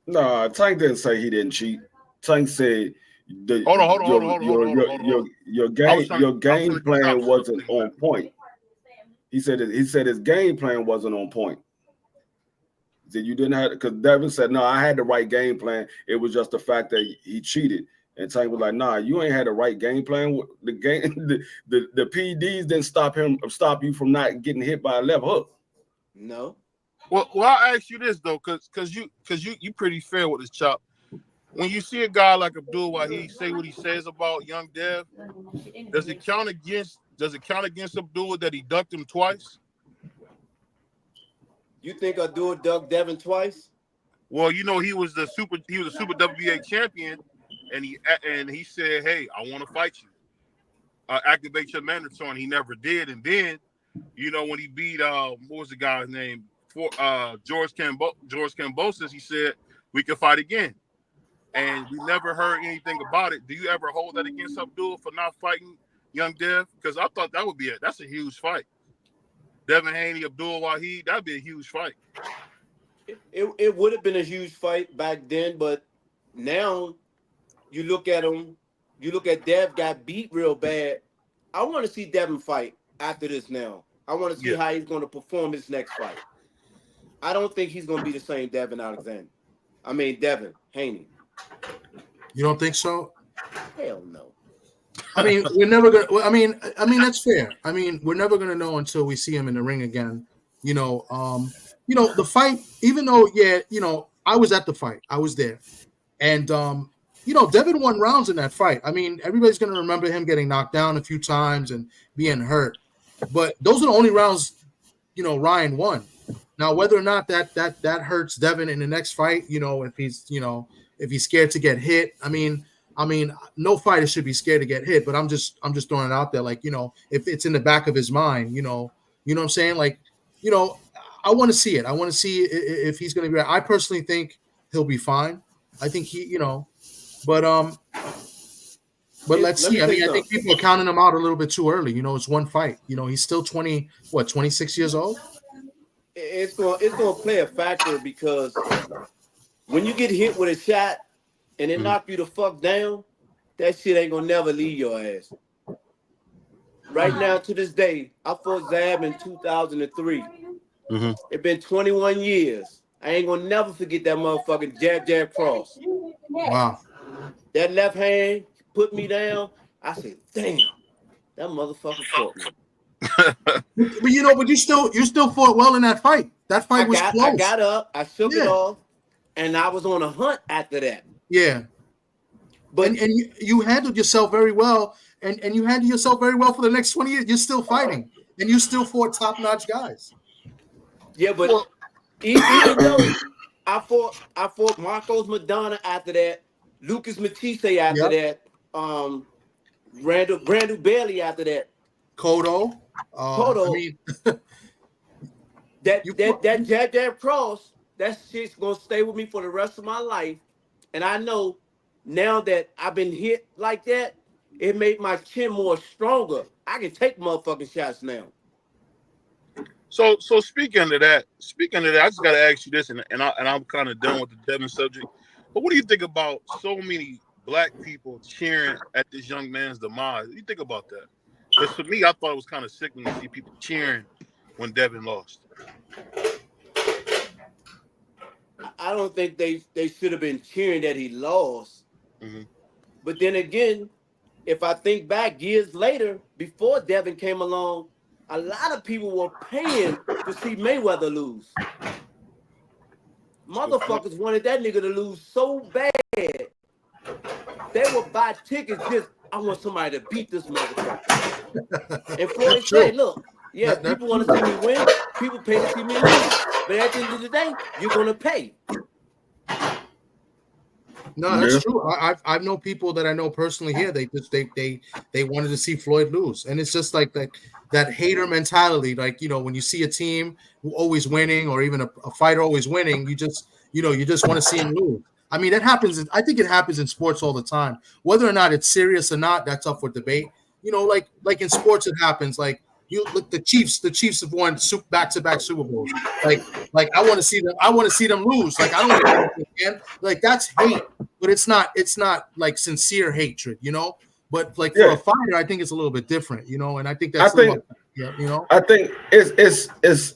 No, Tank didn't say he didn't cheat. Tank said your game plan wasn't on point. He said his game plan wasn't on point. That you didn't have, because Devin said, no, I had the right game plan. It was just the fact that he cheated. And Tank was like, nah, you ain't had the right game plan. The PEDs didn't stop you from not getting hit by a left hook. No. Well, I'll ask you this though, because you pretty fair with this, Chop. When you see a guy like Abdul Wahid say what he says about young Dev, does it count against Abdul that he ducked him twice? You think Abdul ducked Devin twice? Well, you know, he was a super WBA champion, and he said, "Hey, I want to fight you. Activate your mandatory." And he never did. And then, when he beat what was the guy's name? George Kambosos, he said we can fight again. And we never heard anything about it. Do you ever hold that against Abdul for not fighting young Dev? Because I thought that's a huge fight. Devin Haney, Abdul Wahid, that'd be a huge fight. It would have been a huge fight back then, but now you look at him, you look at Dev got beat real bad. I want to see Devin fight after this now. I want to see how he's going to perform his next fight. I don't think he's going to be the same Devin Haney. You don't think so? Hell no. I mean, we're never gonna. I mean, that's fair. I mean, we're never gonna know until we see him in the ring again. The fight. Even though, I was at the fight. I was there, and Devin won rounds in that fight. I mean, everybody's gonna remember him getting knocked down a few times and being hurt, but those are the only rounds, Ryan won. Now, whether or not that hurts Devin in the next fight, if he's scared to get hit, I mean, no fighter should be scared to get hit, but I'm just throwing it out there, like, if it's in the back of his mind, you know what I'm saying? Like, I want to see it. I want to see if he's going to be. I personally think he'll be fine. I think but let's see. I mean, I think people are counting him out a little bit too early. It's one fight. He's still 26 years old. It's going to play a factor because when you get hit with a shot and it knock you the fuck down, that shit ain't gonna never leave your ass. Right now, to this day, I fought Zab in 2003. It's been 21 years. I ain't gonna never forget that motherfucking jab cross. Wow. That left hand put me down. I said, damn, that motherfucker fought me. But you still fought well in that fight. That fight was close. I got up, I shook it off, and I was on a hunt after that. Yeah. But and you handled yourself very well, and you handled yourself very well for the next 20 years. You're still fighting, and you still fought top-notch guys. Yeah, but even though I fought Marcos Madonna after that, Lucas Matisse after that, Randall Bailey after that, Cotto. I mean, that jab cross, that shit's gonna stay with me for the rest of my life. And I know now that I've been hit like that, it made my chin more stronger. I can take motherfucking shots now. So speaking of that, I just gotta ask you this, and I'm kind of done with the Devin subject. But what do you think about so many black people cheering at this young man's demise? What do you think about that? Because for me, I thought it was kind of sickening to see people cheering when Devin lost. I don't think they should have been cheering that he lost. But then again, if I think back years later, before Devin came along, a lot of people were paying to see Mayweather lose. Motherfuckers wanted that nigga to lose so bad. They would buy tickets just, I want somebody to beat this motherfucker. And Floyd said, look, people want to see me win. People pay to see me lose. But at the end of the day, you're going to pay. No, that's true. I've known people that I know personally here. They wanted to see Floyd lose, and it's just like that hater mentality. Like, when you see a team always winning, or even a fighter always winning, you just want to see him lose. I mean, that happens. I think it happens in sports all the time. Whether or not it's serious or not, that's up for debate. Like in sports, it happens. Like, you look, the Chiefs have won back-to-back Super Bowls. Like I want to see them lose. Like, I don't want to again. Like, that's hate, but it's not like sincere hatred, But like for a fighter, I think it's a little bit different, And I think that's I think it's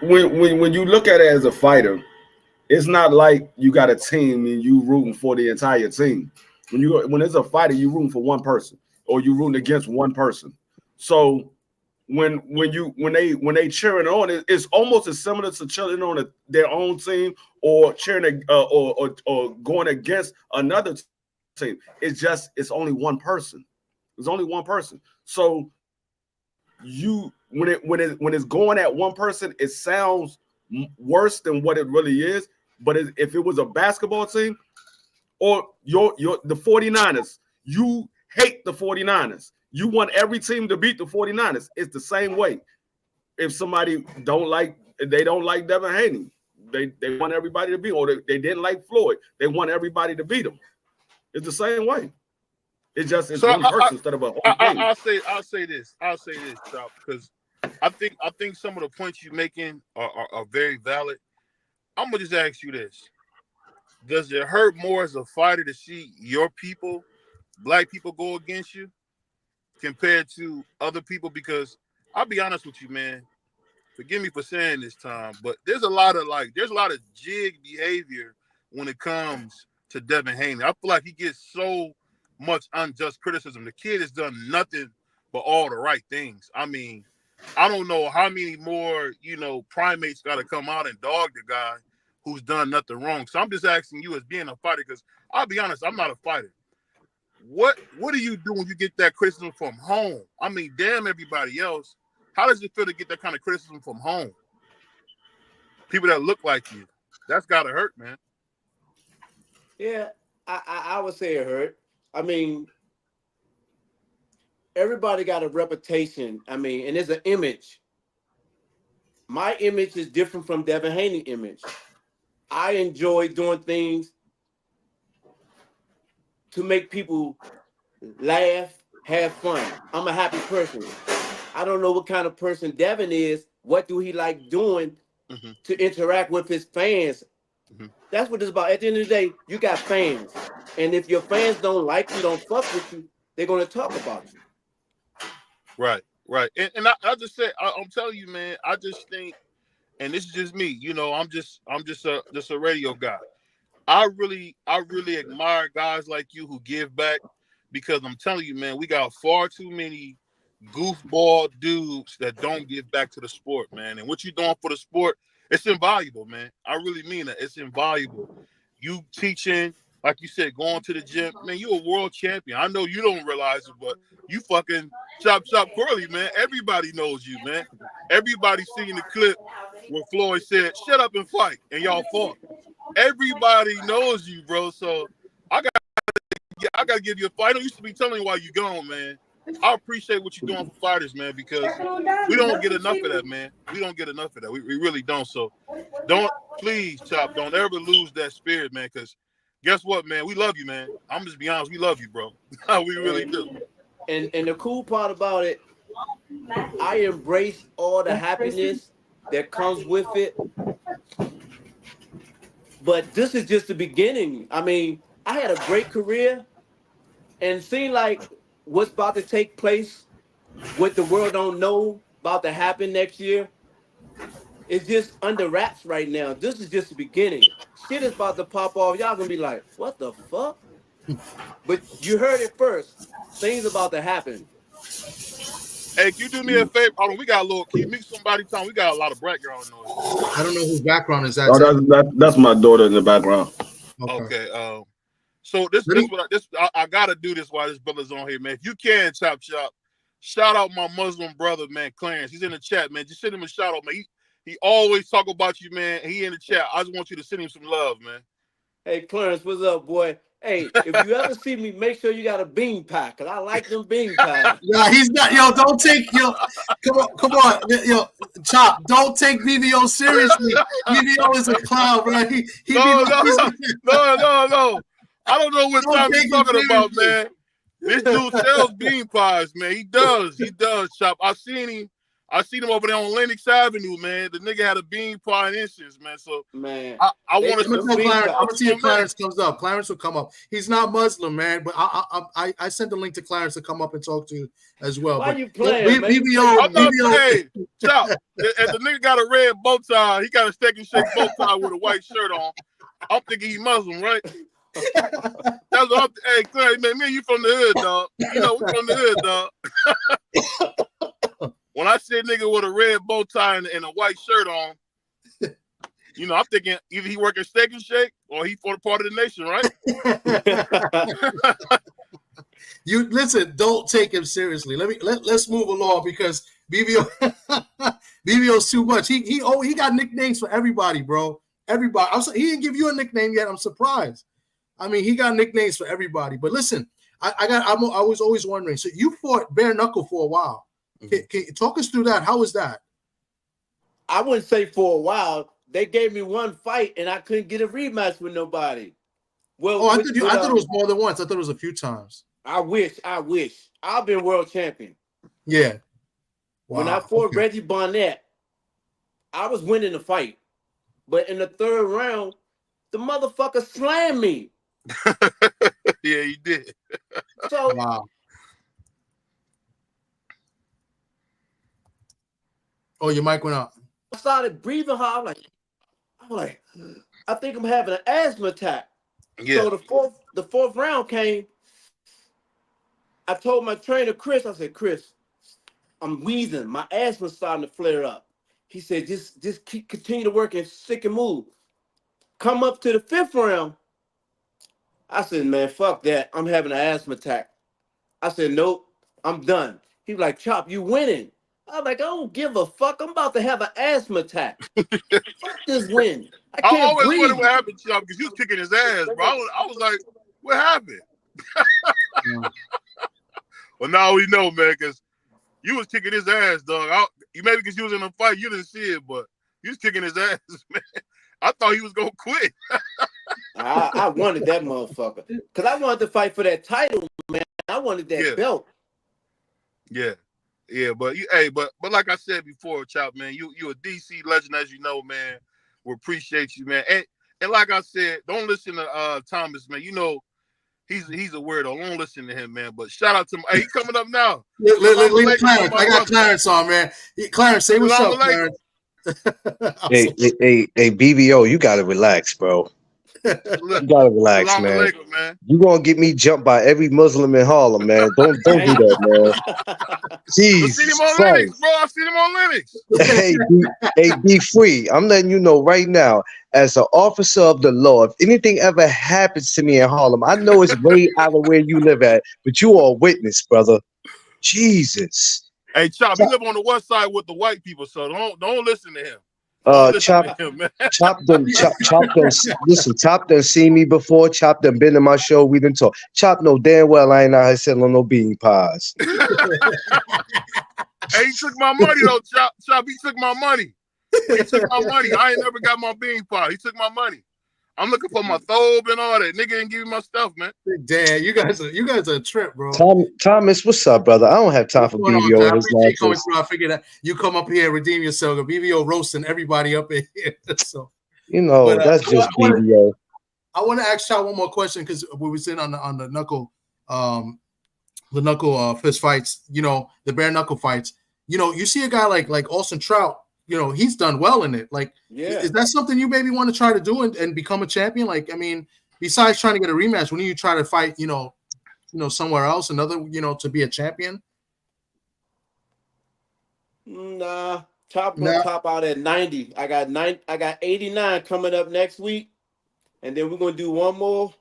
when you look at it as a fighter, it's not like you got a team and you rooting for the entire team. When it's a fighter, you rooting for one person, or you rooting against one person. So when they cheering on, it's almost as similar to cheering on their own team, or cheering or going against another team. It's only one person. There's only one person. So when it's going at one person, it sounds worse than what it really is. But if it was a basketball team, or the 49ers. You hate the 49ers. You want every team to beat the 49ers. It's the same way. If somebody don't like Devin Haney, they want everybody to beat, or they didn't like Floyd, they want everybody to beat them. It's the same way. It's one person instead of a whole team. I'll say this, Chop, because I think some of the points you're making are very valid. I'm gonna just ask you this: does it hurt more as a fighter to see your people, black people, go against you compared to other people? Because I'll be honest with you, man. Forgive me for saying this, Tom, but there's a lot of jig behavior when it comes to Devin Haney. I feel like he gets so much unjust criticism. The kid has done nothing but all the right things. I mean, I don't know how many more, primates got to come out and dog the guy who's done nothing wrong. So I'm just asking you as being a fighter, because I'll be honest, I'm not a fighter. What do you do when you get that criticism from home? I mean, damn everybody else. How does it feel to get that kind of criticism from home? People that look like you. That's got to hurt, man. Yeah, I would say it hurt. I mean, everybody got a reputation. I mean, and there's an image. My image is different from Devin Haney's image. I enjoy doing things to make people laugh, have fun. I'm a happy person. I don't know what kind of person Devin is. What do he like doing to interact with his fans? That's what it's about. At the end of the day, you got fans. And if your fans don't like you, don't fuck with you, they're going to talk about you. Right. And I just say, I'm telling you, man, I just think, and this is just me, I'm just a radio guy. I really admire guys like you who give back, because I'm telling you, man, we got far too many goofball dudes that don't give back to the sport, man. And what you're doing for the sport, it's invaluable, man. I really mean that. It's invaluable. You teaching, like you said, going to the gym, man, you're a world champion. I know you don't realize it, but you fucking chop Corley, man. Everybody knows you, man. Everybody seen the clip where Floyd said, "Shut up and fight," and y'all fought. Everybody knows you, bro. So I gotta give you a fight. I used to be telling you why you gone, man. I appreciate what you're doing for fighters, man, because we don't get enough of that, man. We don't get enough of that. We really don't. So please, Chop, don't ever lose that spirit, man, because guess what, man? We love you, man. I'm just be honest, we love you, bro. We really do. And the cool part about it, I embrace all the happiness that comes with it. But this is just the beginning. I mean, I had a great career, and seemed like what's about to take place, what the world don't know about to happen next year, it's just under wraps right now. This is just the beginning. Shit is about to pop off. Y'all gonna be like, what the fuck? But you heard it first. Things about to happen. Hey, can you do me a favor? Hold on, can you mute somebody, Tom? We got a lot of background noise. I don't know whose background is that. Oh, that's my daughter in the background. Okay. So I gotta do this while this brother's on here, man. If you can, Chop, shout out my Muslim brother, man, Clarence. He's in the chat, man. Just send him a shout out, man. He always talk about you, man. He in the chat. I just want you to send him some love, man. Hey, Clarence, what's up, boy? Hey, if you ever see me, make sure you got a bean pie, because I like them bean pies. Yeah, he's not. Don't take come on, Chop. Don't take VVO seriously. VVO is a clown, right? No. I don't know what time he's talking about, man. This dude sells bean pies, man. He does, Chop. I seen him over there on Lenox Avenue, man. The nigga had a bean pie and incense, man. So, man, I want to see Clarence. I'm gonna see if Clarence comes up. Clarence will come up. He's not Muslim, man, but I sent the link to Clarence to come up and talk to you as well. Why but you playing, man? Hey, Chop, if the nigga got a red bow tie, he got a steak and shake bow tie with a white shirt on. I'm thinking he Muslim, right? That's what hey, Clarence, man, me and you from the hood, dog. You know, we from the hood, dog. When I say nigga with a red bow tie and a white shirt on, I'm thinking either he working Steak and Shake or he for the part of the nation, right? You listen. Don't take him seriously. Let's move along, because BBO's too much. He got nicknames for everybody, bro. Everybody. He didn't give you a nickname yet. I'm surprised. I mean, he got nicknames for everybody. But listen, I was always wondering. So you fought bare knuckle for a while. Can you talk us through that? How was that? I wouldn't say for a while. They gave me one fight, and I couldn't get a rematch with nobody. Well, I thought it was more than once. I thought it was a few times. I wish. I've been world champion. Yeah. Wow. When I fought Reggie Barnett, I was winning the fight. But in the third round, the motherfucker slammed me. Yeah, he did. So wow. Oh, your mic went out. I started breathing hard. I'm like, I think I'm having an asthma attack. Yeah. So the fourth round came. I told my trainer, Chris, I said, Chris, I'm wheezing. My asthma's starting to flare up. He said, just continue to work and stick and move. Come up to the fifth round. I said, man, fuck that. I'm having an asthma attack. I said, nope, I'm done. He was like, Chop, you winning. I was like, I don't give a fuck. I'm about to have an asthma attack. Fuck this win. I can't always breathe. wondered what happened to him because you was kicking his ass, bro. I was like, what happened? Well, now we know, man, because you was kicking his ass, dog. Maybe because you was in a fight, you didn't see it, but you was kicking his ass, man. I thought he was going to quit. I wanted that motherfucker. Because I wanted to fight for that title, man. I wanted that belt. Yeah. Yeah, but like I said before, Chop, man, you a DC legend, as you know, man. We appreciate you, man. And like I said, don't listen to Thomas, man. You know, he's a weirdo. Don't listen to him, man. But shout out to him. Hey, he's coming up now. Clarence, I got Clarence on, man. Clarence, say what's up, Clarence. Hey, BBO, you gotta relax, bro. You gotta relax, man. You gonna get me jumped by every Muslim in Harlem, man. Don't do that, man. I've seen him on Linux, bro. I've seen him on Linux. Hey, be free. I'm letting you know right now, as an officer of the law, if anything ever happens to me in Harlem, I know it's way out of where you live at, but you are a witness, brother. Jesus. Hey, Chop, he live on the west side with the white people, so don't listen to him. Chop them. Listen, Chop done seen me before. Chop done been to my show. We done talk. Chop know damn well I ain't out here selling no bean pies. Hey, he took my money though, Chop. He took my money. I ain't never got my bean pie. He took my money. I'm looking for my thobe and all that. Nigga didn't give me my stuff, man. Damn, you guys are a trip, bro. Thomas, what's up, brother? I don't have time for BBO and his nonsense. I figured that you come up here and redeem yourself. BBO roasting everybody up in here. So that's just BBO. I want to ask y'all one more question because we were sitting on the knuckle fist fights. The bare knuckle fights. You see a guy like Austin Trout. He's done well in it. Is that something you maybe want to try to do and become a champion? Besides trying to get a rematch, when you try to fight, somewhere else, to be a champion? Nah, top out at 90. I got 89 coming up next week, and then we're gonna do one more,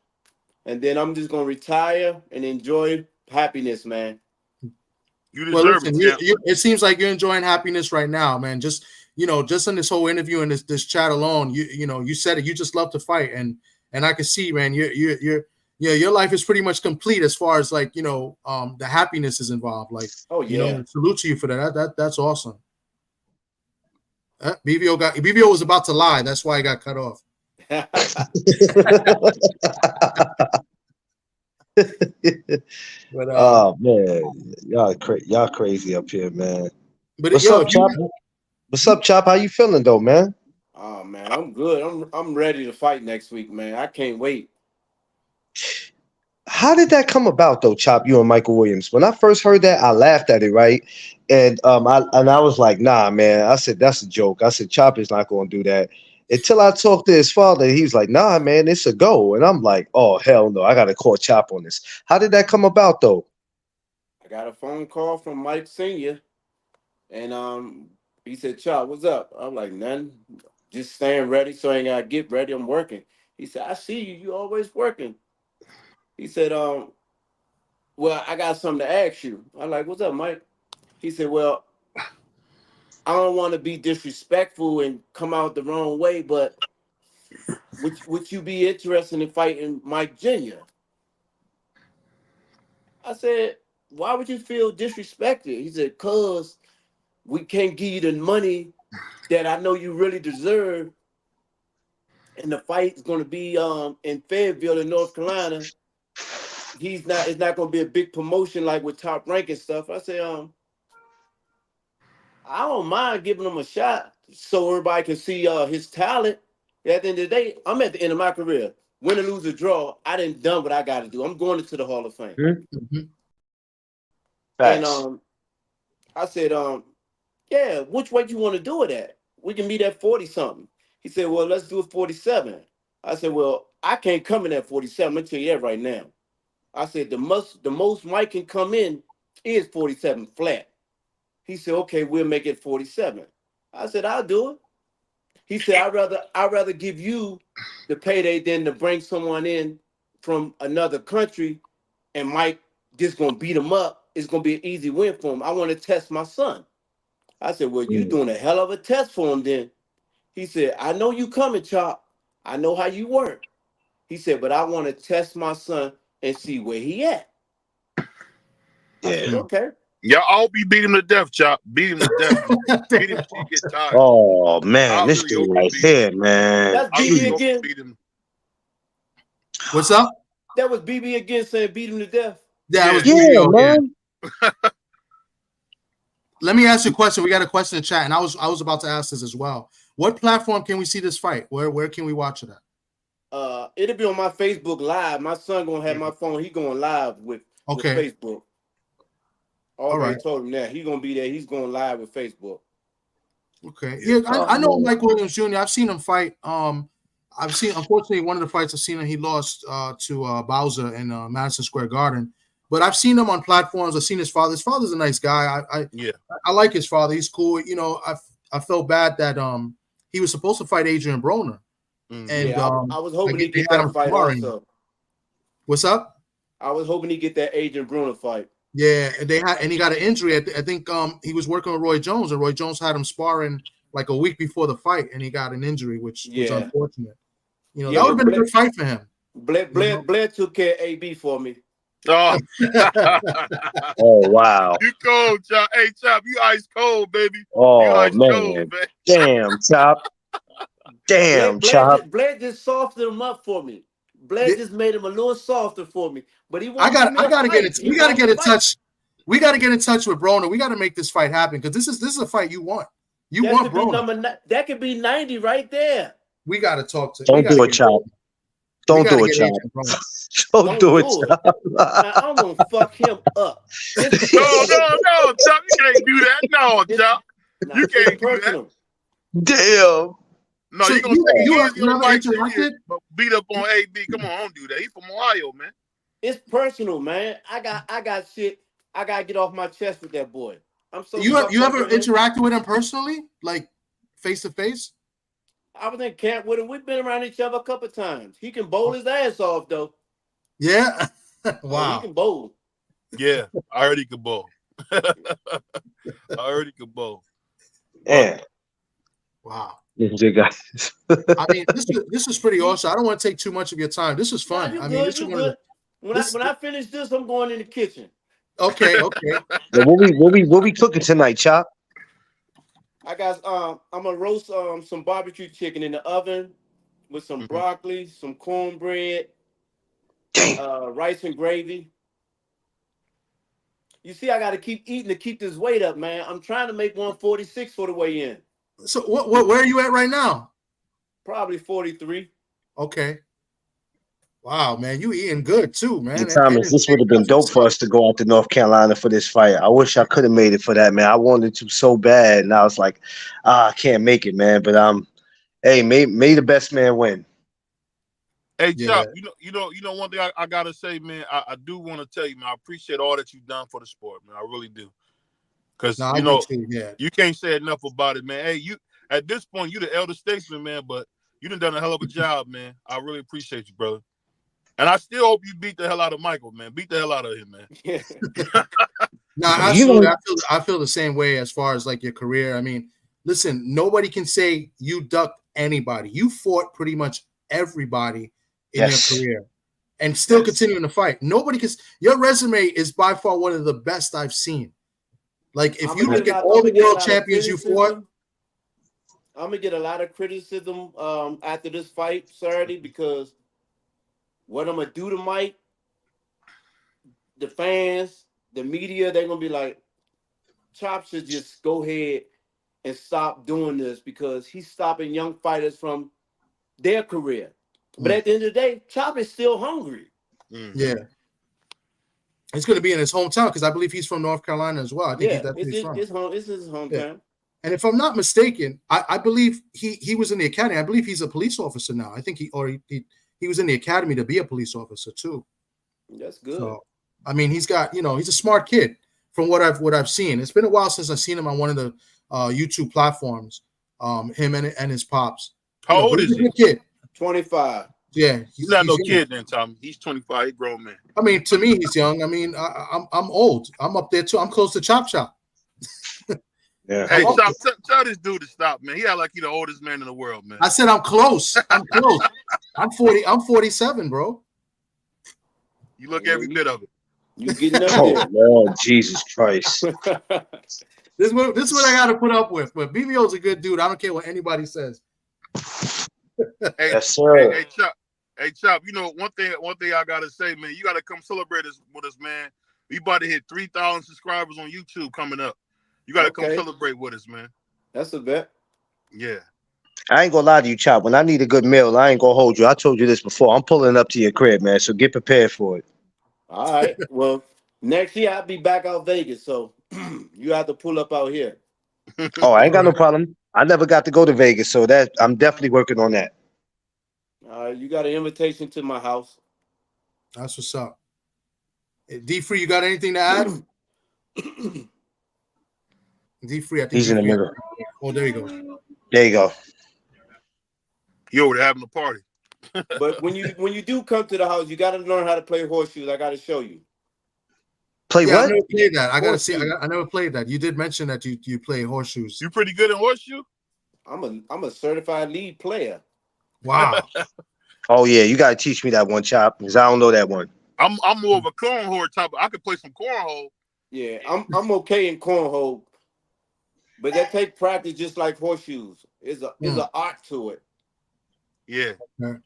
and then I'm just gonna retire and enjoy happiness, man. You deserve it. It seems like you're enjoying happiness right now, man. Just in this whole interview and this chat alone, you said it. You just love to fight, and I can see, man, your life is pretty much complete as far as the happiness is involved. Salute to you for that. That's awesome. BBO was about to lie. That's why he got cut off. But, oh man, y'all crazy up here, man. But what's up, Chop? What's up, Chop? How you feeling though, man? Oh man, I'm good. I'm ready to fight next week, man. I can't wait. How did that come about though, Chop? You and Michael Williams. When I first heard that, I laughed at it, right? And I was like, nah, man. I said that's a joke. I said Chop is not going to do that. Until I talked to his father, he was like, nah, man, it's a go. And I'm like, oh, hell no, I got to call Chop on this. How did that come about, though? I got a phone call from Mike Sr., and he said, Chop, what's up? I'm like, nothing, just staying ready so I ain't got to get ready. I'm working. He said, I see you. You always working. He said, well, I got something to ask you. I'm like, what's up, Mike? He said, well, I don't want to be disrespectful and come out the wrong way, but would you be interested in fighting Mike Jr.? I said, why would you feel disrespected? He said, cause we can't give you the money that I know you really deserve. And the fight is going to be in Fayetteville in North Carolina. It's not going to be a big promotion like with Top Rank and stuff. I said, I don't mind giving him a shot so everybody can see his talent. At the end of the day, I'm at the end of my career. Win or lose or draw, I done done what I got to do. I'm going into the Hall of Fame. Mm-hmm. And I said, yeah, which way you want to do it at? We can meet at 40-something. He said, well, let's do it 47. I said, well, I can't come in at 47. I'm going to tell you that right now. I said, the most Mike can come in is 47 flat. He said, okay, we'll make it 47. I said, I'll do it. He said, I'd rather give you the payday than to bring someone in from another country and Mike just going to beat him up. It's going to be an easy win for him. I want to test my son. I said, well, you're doing a hell of a test for him then. He said, I know you coming, Chop. I know how you work. He said, but I want to test my son and see where he at. I said, okay. Yeah, I hope you beat him to death, Chop. Beat him to death. Beat him until you get tired. Oh man, this dude right here, man. That's BB again. What's up? That was BB again saying beat him to death. Yeah, it was BB, man. Let me ask you a question. We got a question in the chat, and I was about to ask this as well. What platform can we see this fight? Where can we watch it at? It'll be on my Facebook Live. My son gonna have my phone. He going live with Facebook. All right. Told him that he gonna be there. He's going live with Facebook. Okay. Yeah, I know Mike Williams Jr. I've seen him fight. I've seen, unfortunately, one of the fights I've seen him, he lost to Bowser in Madison Square Garden. But I've seen him on platforms. I've seen his father. His father's a nice guy. I like his father. He's cool. You know, I felt bad that he was supposed to fight Adrian Broner. And I was hoping he'd get that fight also. What's up? I was hoping he'd get that Adrian Broner fight. Yeah, and he got an injury. I think he was working with Roy Jones, and Roy Jones had him sparring like a week before the fight, and he got an injury, which was unfortunate. You know, that would have been a good fight for him. Blair took care of AB for me. Oh. Oh wow! You cold, Chop. Hey, Chop, you ice cold, baby. Oh man. Cold, man. Damn, Chop. Damn, Chop. Blair just softened him up for me. Blair just made him a little softer for me. But he I gotta get it. We gotta get in touch. We gotta get in touch with Broner. We gotta make this fight happen because this is a fight you want. You want Broner. That could be 90 right there. We gotta talk to. Don't do it, Chop. Don't do it, Chop. Don't do it, Chop. I'm gonna fuck him up. No, Chop. You can't do that. No, Chop. You can't do that. Damn. No, so you gonna beat up on AB. Come on, don't do that. He's from Ohio, man. It's personal, man. I got shit. I gotta get off my chest with that boy. I'm so. You ever interacted with him personally, like face to face? I was in camp with him. We've been around each other a couple of times. He can bowl his ass off, though. Yeah. Wow. He can bowl. Yeah, I heard he could bowl. Yeah. Wow. I mean, this is pretty awesome. I don't want to take too much of your time. This is fun. I mean, this is good. When I finish this, I'm going in the kitchen. Okay. What we cooking tonight, Chop? I got I'm gonna roast some barbecue chicken in the oven with some broccoli, some cornbread, rice and gravy. You see, I got to keep eating to keep this weight up, man. I'm trying to make 146 for the weigh in. So where are you at right now? Probably 43. Okay. Wow, man, you eating good too, man. Hey, Thomas, this would have been dope for us to go out to North Carolina for this fight. I wish I could have made it for that, man. I wanted to so bad, and I was like, I can't make it, man. But hey, may the best man win. Hey, Chop, you know, one thing I gotta say, man. I do want to tell you, man. I appreciate all that you've done for the sport, man. I really do. Because you can't say enough about it, man. Hey, you at this point, you the elder statesman, man. But you done a hell of a job, man. I really appreciate you, brother. And I still hope you beat the hell out of Michael, man. Beat the hell out of him, man. No, absolutely. I feel the same way as far as like your career. I mean, listen, nobody can say you ducked anybody. You fought pretty much everybody in their career and still continuing to fight. Nobody can. Your resume is by far one of the best I've seen. Like if you look at all the world champions you fought. I'm gonna get a lot of criticism after this fight Saturday because what I'm gonna do to Mike, the fans, the media, they're gonna be like, Chop should just go ahead and stop doing this because he's stopping young fighters from their career. But at the end of the day, Chop is still hungry. Yeah. He's going to be in his hometown because I believe he's from North Carolina as well. I think that's where he's from. It's his hometown. Yeah. And if I'm not mistaken, I believe he was in the academy. I believe he's a police officer now. I think he was in the academy to be a police officer too. That's good. So, I mean, he's got, he's a smart kid from what I've seen. It's been a while since I've seen him on one of the YouTube platforms. Him and his pops. How old is he? Kid. 25. Yeah, he's not no kid then, Tom. He's 25. He's a grown man. I mean, to me, he's young. I mean, I'm old. I'm up there too. I'm close to Chop. Yeah. Hey, tell this dude to stop, man. He act like he's the oldest man in the world, man. I said I'm close. I'm close. I'm 40. I'm 47, bro. You look every bit of it. You getting up there. Lord Jesus Christ. This is what I got to put up with. But BBO's a good dude. I don't care what anybody says. Hey, yes, sir. Hey, Chop. One thing I gotta say, man. You gotta come celebrate this with us, man. We about to hit 3,000 subscribers on YouTube coming up. You gotta come celebrate with us, man. That's a bet. Yeah. I ain't gonna lie to you, Chop. When I need a good meal, I ain't gonna hold you. I told you this before. I'm pulling up to your crib, man. So get prepared for it. All right. Well, next year I'll be back out Vegas, so you have to pull up out here. Oh, I ain't got no problem. I never got to go to Vegas, so that I'm definitely working on that. You got an invitation to my house. That's what's up. D-Free, you got anything to add? D-Free, I think he's in the middle. Oh, there you go. There you go. You over there having a party. But when you do come to the house, you got to learn how to play horseshoes. I got to show you. Play what? I never played that. I gotta see. I never played that. You did mention that you play horseshoes. You pretty good at horseshoe? I'm a certified lead player. Wow. Oh yeah, you gotta teach me that one, Chop, because I don't know that one. I'm more of a cornhole type. I could play some cornhole. Yeah, I'm okay in cornhole, but that take practice just like horseshoes. There's an art to it. Yeah. Okay.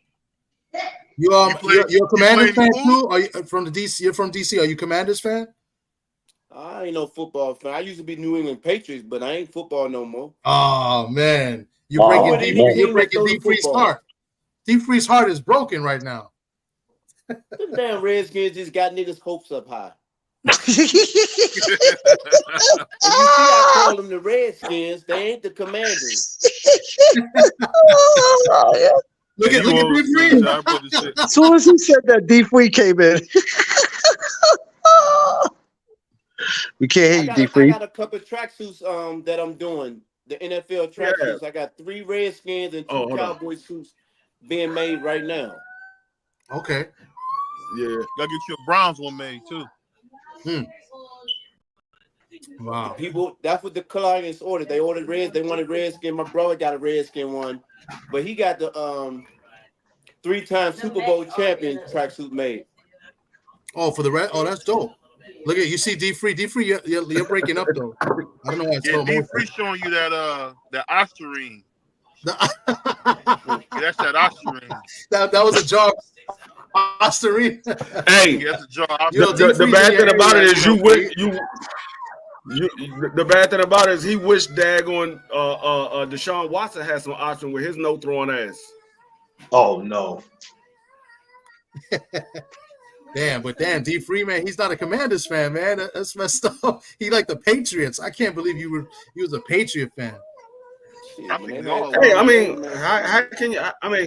You're a Commanders fan too? Are you from the DC? You're from DC. Are you Commanders fan? I ain't no football fan. I used to be New England Patriots, but I ain't football no more. Oh man, you're breaking D-Free's heart. D-Free's heart is broken right now. Them damn Redskins just got niggas' hopes up high. And you see, I call them the Redskins. They ain't the Commanders. Look at D-Free. As soon as he said that, D-Free came in. We can't hear you, D-Free. I got a couple of tracksuits that I'm doing. The NFL tracksuits. I got 3 Redskins and 2 Cowboy suits being made right now. Okay. Yeah. Gotta get you a Browns one made too. Wow. People, that's what the clients ordered. They ordered Reds. They wanted Redskin. My brother got a Redskin one, but he got the 3-time Super Bowl champion tracksuit made. Oh, for the red. Oh, that's dope. Look at you see D-Free. D-Free, you're breaking up though. I don't know why it's so D-Free showing you that Ostarine. That's that Ostarine. That was a jar. Ostarine. Hey, that's a jar. The bad thing about it is the bad thing about it is he wished daggone Deshaun Watson had some option with his no throwing ass. Oh no. Damn, D-Free, man, he's not a Commanders fan, man. That's messed up. He like the Patriots. I can't believe he was a Patriot fan. Hey, I mean, how can you? I mean,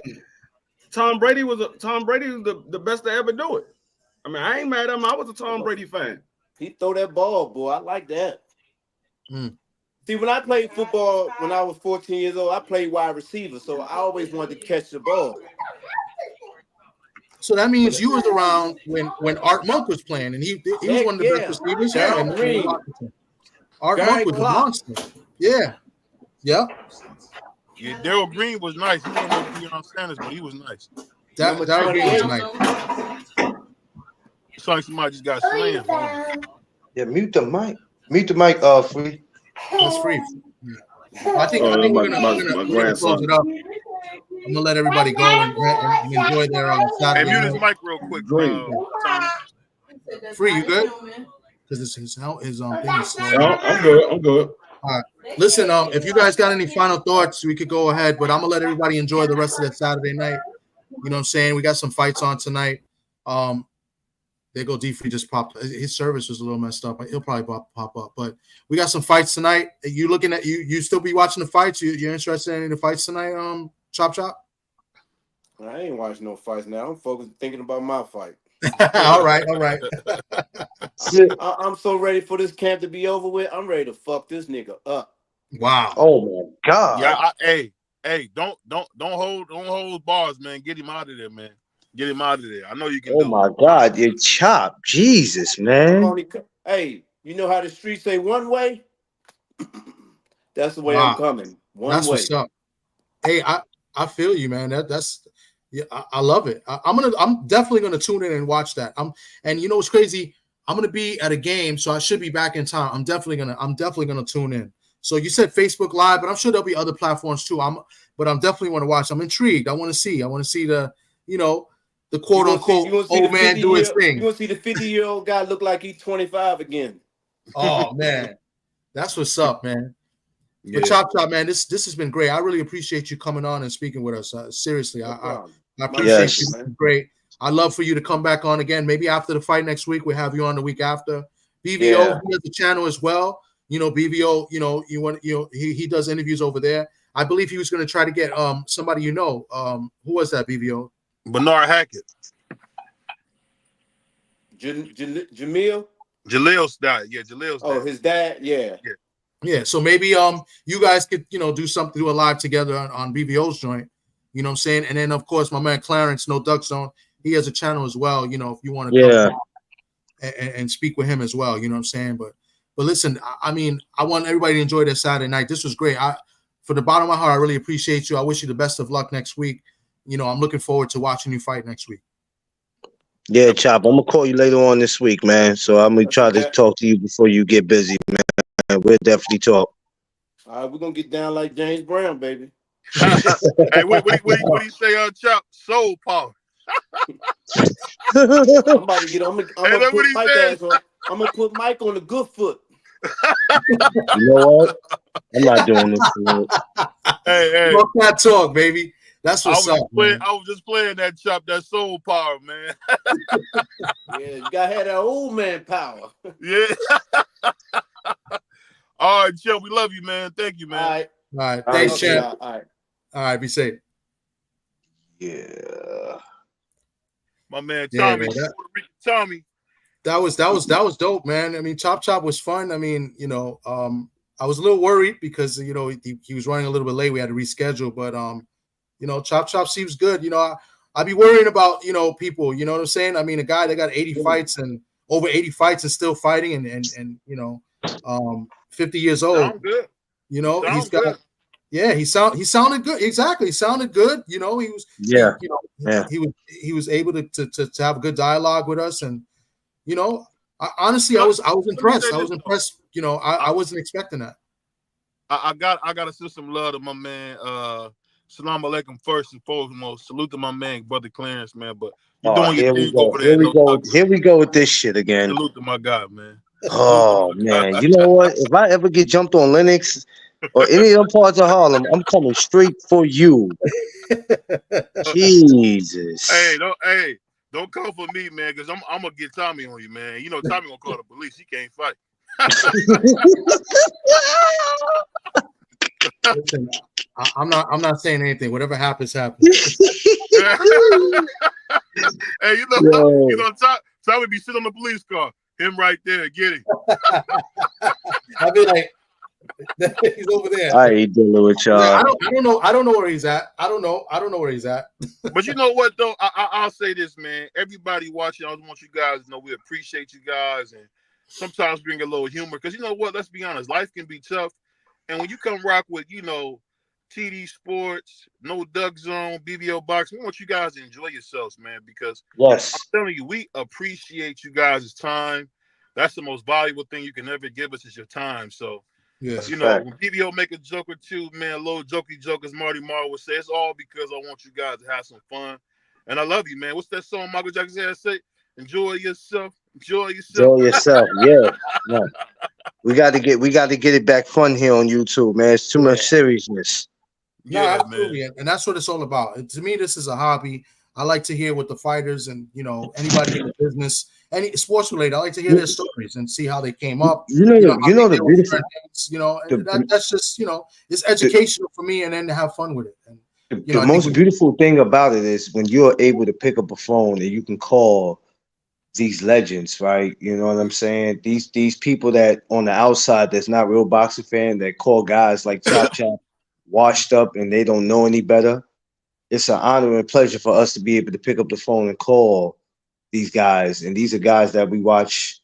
Tom Brady was the best to ever do it. I mean, I ain't mad at him. I was a Tom Brady fan. He throw that ball, boy. I like that. See, when I played football when I was 14 years old, I played wide receiver, so I always wanted to catch the ball. So that means you was around when Art Monk was playing, and he was one of the best receivers. Art Monk was a monster. Yeah. Yeah, Daryl Green was nice. He wasn't no Deion Sanders, but he was nice. Daryl Green was nice. It's like somebody just got slammed. Yeah, mute the mic. Mute the mic, free. That's free. Yeah. I think we're gonna close it up. I'm gonna let everybody go and enjoy their Saturday. Hey, mute his mic real quick. Tommy. Free, you good? Because his thing is I'm good. I'm good. All right. Listen, if you guys got any final thoughts, we could go ahead, but I'm gonna let everybody enjoy the rest of the Saturday night. You know what I'm saying? We got some fights on tonight. There go D-Free just popped. His service was a little messed up. He'll probably pop up. But we got some fights tonight. You looking at you still be watching the fights? You're interested in any of the fights tonight? Chop. I ain't watching no fights now. I'm focused thinking about my fight. all right. I'm so ready for this camp to be over with. I'm ready to fuck this nigga up. Wow. Oh my God. Yeah. Hey, don't hold bars, man. Get him out of there, man. Get him out of there. I know you can. Oh my God, you Chop. Jesus, man. Hey, you know how the streets say one way? That's the way I'm coming. That's way. What's up. Hey, I feel you, man. That's yeah, I love it. I'm definitely gonna tune in and watch that. And you know what's crazy? I'm gonna be at a game, so I should be back in time. I'm definitely gonna tune in. So you said Facebook Live, but I'm sure there'll be other platforms too. But I'm definitely want to watch. I'm intrigued. I want to see the, the quote unquote old man do his thing. You want to see the 50-year-old guy look like he's 25 again? Oh man, that's what's up, man. Yeah. But Chop, man, this has been great. I really appreciate you coming on and speaking with us. Seriously, I appreciate you. Man. Great. I'd love for you to come back on again. Maybe after the fight next week, we'll have you on the week after. BVO, he has the channel as well. BVO, he does interviews over there. I believe he was going to try to get somebody who was that, BVO? Bernard Hackett. Jamil? Jalil's dad. Yeah, Jalil's dad. Oh, his dad? Yeah. Yeah, so maybe you guys could, do a live together on BVO's joint. You know what I'm saying? And then, of course, my man Clarence, No Duck Zone, he has a channel as well, if you want to come and speak with him as well, you know what I'm saying? But listen, I want everybody to enjoy their Saturday night. This was great. For the bottom of my heart, I really appreciate you. I wish you the best of luck next week. I'm looking forward to watching you fight next week. Yeah, Chop, I'm going to call you later on this week, man. So I'm going to try to talk to you before you get busy, man. We'll definitely talk. All right, we're going to get down like James Brown, baby. Hey, what do you say, Chop? Soul power. I'm about to get on. I'm gonna put Mike on the good foot. You know what? I'm not doing this. Hey. Talk that talk, baby. That's what's up. I was just playing that Chop, that soul power, man. Yeah, you gotta have that old man power. Yeah. All right, Chop, we love you, man. Thank you, man. All right. Thanks, Chop. All right, be safe. Yeah. My man Tommy. Tommy. That was dope, man. Chop was fun. I was a little worried because he was running a little bit late. We had to reschedule, but Chop seems good. I'd be worrying about people. You know what I'm saying? A guy that got 80 fights and over 80 fights and still fighting and 50 years old. Sound good. He's got. Good. Yeah, he sounded good. Exactly, he sounded good. He was. Yeah. He was able to have a good dialogue with us, and honestly, I was impressed. I was impressed. I wasn't expecting that. I gotta send some love to my man. Salam alaikum first and foremost. Salute to my man, brother Clarence, man. But you're doing your thing over there. Here we go with this shit again. Salute to my guy, man. Oh man, you know what? If I ever get jumped on Linux or any of them parts of Harlem, I'm coming straight for you. Jesus. Hey, don't come for me, man, because I'm gonna get Tommy on you, man. Tommy gonna call the police. He can't fight. Listen, I'm not saying anything. Whatever happens, happens. Hey, Tommy be sitting on the police car. Him right there, get him. I'll be like, he's over there. I ain't dealing with y'all. I don't know where he's at. I don't know where he's at. But you know what though? I'll say this, man. Everybody watching, I want you guys to know we appreciate you guys and sometimes bring a little humor. Because you know what? Let's be honest, life can be tough. And when you come rock with, TD Sports, No Duck Zone, BBO Box. We want you guys to enjoy yourselves, man, because Yes. I'm telling you, we appreciate you guys' time. That's the most valuable thing you can ever give us is your time. So, Yeah. you know, when BBO make a joke or two, man, a little jokey joke, as Marty Marr would say, it's all because I want you guys to have some fun. And I love you, man. What's that song Michael Jackson had to say? Enjoy yourself. Enjoy yourself. Enjoy yourself. Yeah. No. We got to get it back fun here on YouTube, man. It's too much seriousness. No, Yeah, absolutely, man. and that's what it's all about. And to me, this is a hobby. I like to hear what the fighters and anybody in the business, any sports related. I like to hear their stories and see how they came up. You know How they the deal with beautiful certain things, that's just it's educational for me, and then to have fun with it. And the most beautiful thing about it is when you're able to pick up a phone and you can call these legends, right? You know what I'm saying? These people that on the outside that's not real boxing fan that call guys like Chop Chop washed up and they don't know any better. It's an honor and pleasure for us to be able to pick up the phone and call these guys. And these are guys that we watch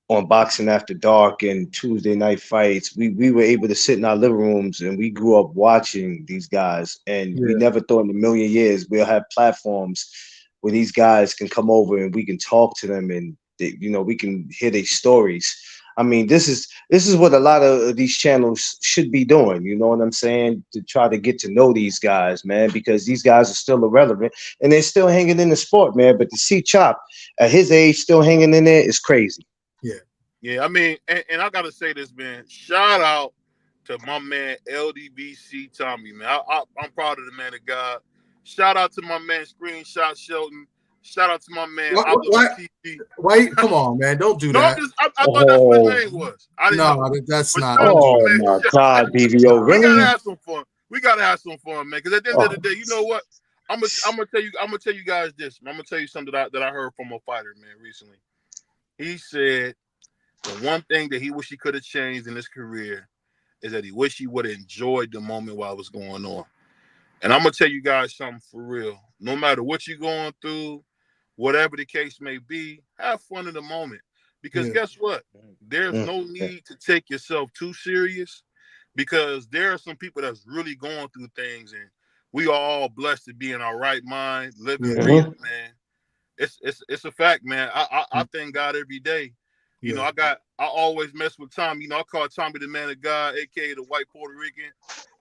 on Boxing After Dark and Tuesday night fights. We were able to sit in our living rooms and we grew up watching these guys. And we never thought in a million years we'll have platforms where these guys can come over and we can talk to them and we can hear their stories. I mean, this is what a lot of these channels should be doing. You know what I'm saying? To try to get to know these guys, man, because these guys are still irrelevant and they're still hanging in the sport, man. But to see Chop at his age still hanging in there is crazy. Yeah. I mean, and I gotta say this, man. Shout out to my man LDBC Tommy, man. I'm proud of the man of God. Shout out to my man Screenshot Shelton. Shout out to my man. Why? Come on, man! Don't do that. I thought that's what his name was. I didn't know. That's not. Oh my God, BBO! Really? We gotta have some fun. We gotta have some fun, man. Because at the end of the day, you know what? I'm gonna tell you guys this. I'm gonna tell you something that I heard from a fighter, man, recently. He said the one thing that he wish he could have changed in his career is that he wish he would have enjoyed the moment while it was going on. And I'm gonna tell you guys something for real. No matter what you're going through, whatever the case may be, have fun in the moment. Because guess what? There's no need to take yourself too serious, because there are some people that's really going through things, and we are all blessed to be in our right mind, living, breathing, man. It's a fact, man. I thank God every day. You know, I always mess with Tommy. You know, I call Tommy the man of God, aka the white Puerto Rican.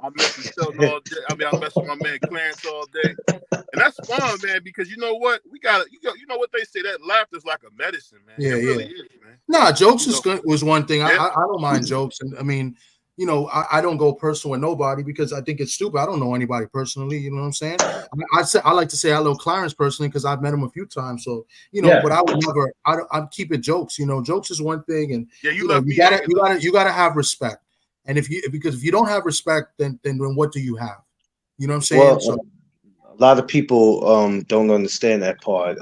I mess with Shelton all day. I mess with my man Clarence all day. And that's fun, man, because you know what? You know what they say, that laughter is like a medicine, man. It really is, man. Nah, jokes was one thing. I don't mind jokes. And I mean, I don't go personal with nobody because I think it's stupid. I don't know anybody personally. You know what I'm saying? I like to say hello Clarence personally because I've met him a few times. So, but I would never. I keep it jokes. Jokes is one thing, and you gotta have respect. And if you don't have respect, then what do you have? You know what I'm saying? Well, a lot of people don't understand that part,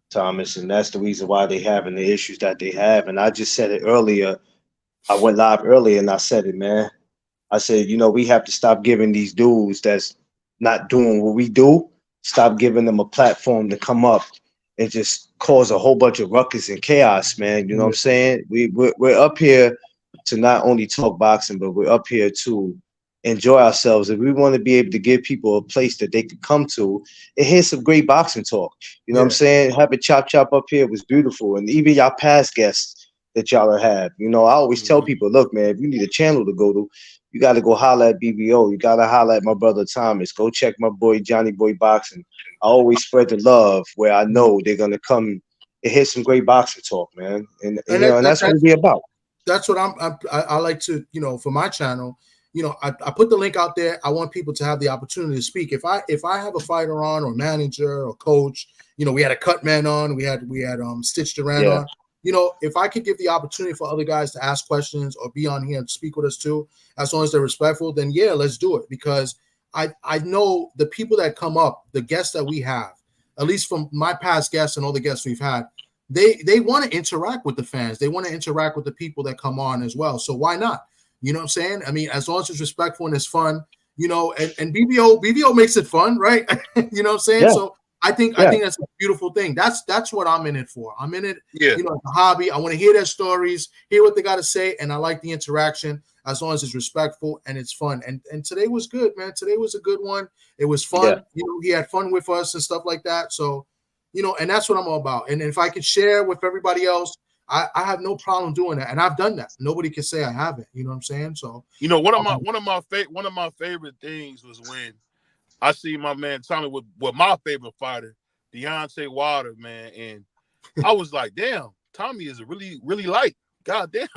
Thomas, and that's the reason why they having the issues that they have. And I just said it earlier. I went live earlier and I said it, man. I said, we have to stop giving these dudes that's not doing what we do, stop giving them a platform to come up and just cause a whole bunch of ruckus and chaos, man. You know what I'm saying? We're up here to not only talk boxing, but we're up here to enjoy ourselves. If we want to be able to give people a place that they can come to and hear some great boxing talk, you know what I'm saying? Having Chop up here was beautiful. And even y'all past guests that y'all have. I always tell people, look, man, if you need a channel to go to, you got to go holler at BBO. You got to holler at my brother Thomas. Go check my boy Johnny Boy Boxing. I always spread the love where I know they're going to come and hear some great boxing talk, man. And that's what it's about. That's what I like to, for my channel, I put the link out there. I want people to have the opportunity to speak. If I have a fighter on or manager or coach, we had a cut man on, we had Stitch Duran on. If I could give the opportunity for other guys to ask questions or be on here and speak with us too, as long as they're respectful, then let's do it. Because I know the people that come up, the guests that we have, at least from my past guests and all the guests we've had, they want to interact with the fans. They want to interact with the people that come on as well. So why not? You know what I'm saying? I mean, as long as it's respectful and it's fun, and BBO makes it fun, right? You know what I'm saying? Yeah. So I think that's a beautiful thing. That's what I'm in it for. I'm in it, it's a hobby. I want to hear their stories, hear what they got to say, and I like the interaction. as long as it's respectful and it's fun. And today was good, man. Today was a good one. It was fun. Yeah. You know, he had fun with us and stuff like that. So, you know, and that's what I'm all about. And if I could share with everybody else, I have no problem doing that. And I've done that. Nobody can say I haven't. You know what I'm saying? So, you know, one of my favorite things was when I see my man Tommy with my favorite fighter, Deontay Wilder, man, and I was like, damn, Tommy is really, really light. God damn.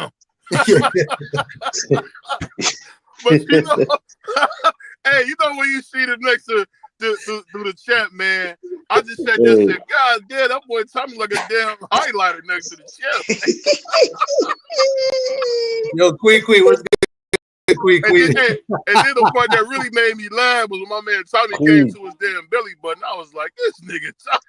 But you know, hey, you know when you see the next to the champ, man, I just said this, said, God damn, that boy Tommy like a damn highlighter next to the champ. Yo, Queen, what's good, Queen? And then the part that really made me laugh was when my man Tommy came to his damn belly button. I was like, this nigga Tommy.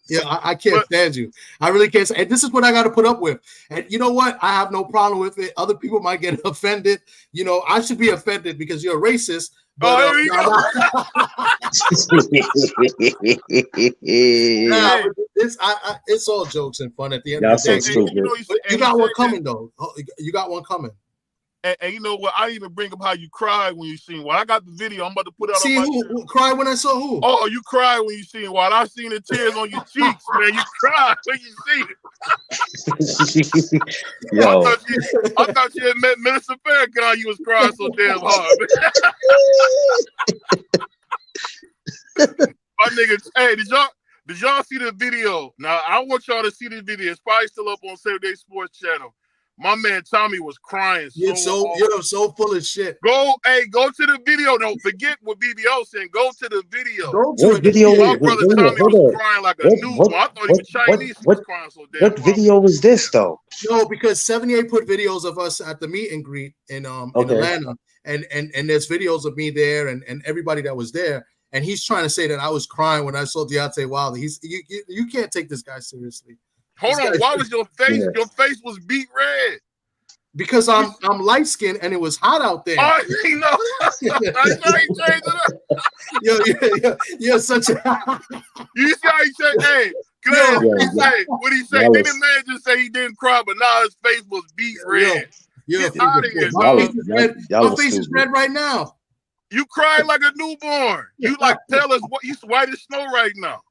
Yeah, I can't stand you. I really can't. And this is what I got to put up with. And you know what? I have no problem with it. Other people might get offended. You know, I should be offended because you're a racist. But, it's all jokes and fun at the end of the day. So you got one coming, though. You got one coming. And you know what? I didn't even bring up how you cried when you seen Wild. I got the video. I'm about to put it out. See who cried when I saw who? Oh, you cried when you seen Wild. I seen the tears on your cheeks, man. You cried when you seen it. Yo. I thought you had met Minister Farrakhan. You was crying so damn hard. My niggas, hey, did y'all see the video? Now I want y'all to see this video. It's probably still up on Saturday Sports Channel. My man Tommy was crying. You're so full of shit. Go to the video. Don't forget what BBO saying. Go to the video. What video? My brother Tommy was crying like a newborn. I thought he was Chinese. He was crying so damn. What video was this though? No, because 78 put videos of us at the meet and greet in Atlanta, and there's videos of me there and everybody that was there. And he's trying to say that I was crying when I saw Deontay Wilder. You can't take this guy seriously. Hold on, why was your face? Yeah. Your face was beat red. Because I'm light skinned and it was hot out there. Oh, you know. You're such a. You see how he said, "Hey, what he say? Didn't the man just say he didn't cry, but now his face was beat red? Get out of here, my face is red right now. You cried like a newborn. You like pale as what? You white as snow right now.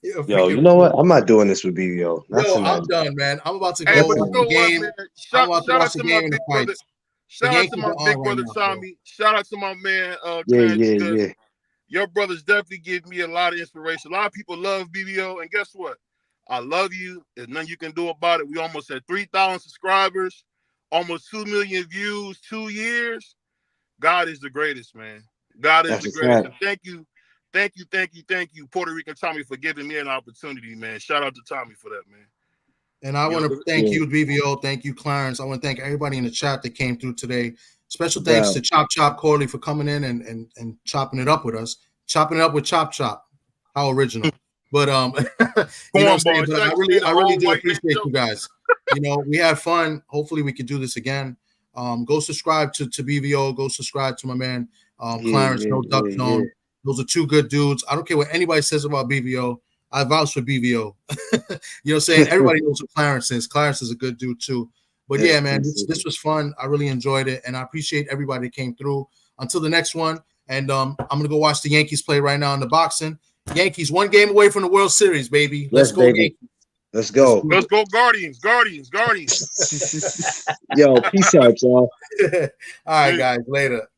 Yo, you know what? I'm not doing this with BBO. I'm done, man. I'm about to go watch the game. Shout out to my big brother. Shout out to my big brother Tommy. Shout out to my man. Yeah. Your brothers definitely give me a lot of inspiration. A lot of people love BBO, and guess what? I love you. There's nothing you can do about it. We almost had 3,000 subscribers, almost 2 million views, 2 years. God is the greatest, man. God is the greatest. Thank you, Puerto Rican Tommy, for giving me an opportunity, man. Shout out to Tommy for that, man. And I want to thank you, BVO. Thank you, Clarence. I want to thank everybody in the chat that came through today. Special thanks to Chop Corley for coming in and chopping it up with us. Chopping it up with Chop. How original. But you know what I'm saying? But I really do appreciate you guys. You know, we had fun. Hopefully we could do this again. Go subscribe to BVO. Go subscribe to my man Clarence, No Duck Zone. Those are two good dudes. I don't care what anybody says about BVO. I vouch for BVO. You know what I'm saying? Everybody knows who Clarence is. Clarence is a good dude too. But yeah, man, this was fun. I really enjoyed it. And I appreciate everybody that came through. Until the next one. And I'm going to go watch the Yankees play right now in the boxing. Yankees 1 game away from the World Series, baby. Let's go, baby. Yankees. Let's go. Let's go, Guardians. Yo, peace out, y'all. All right, guys. Later.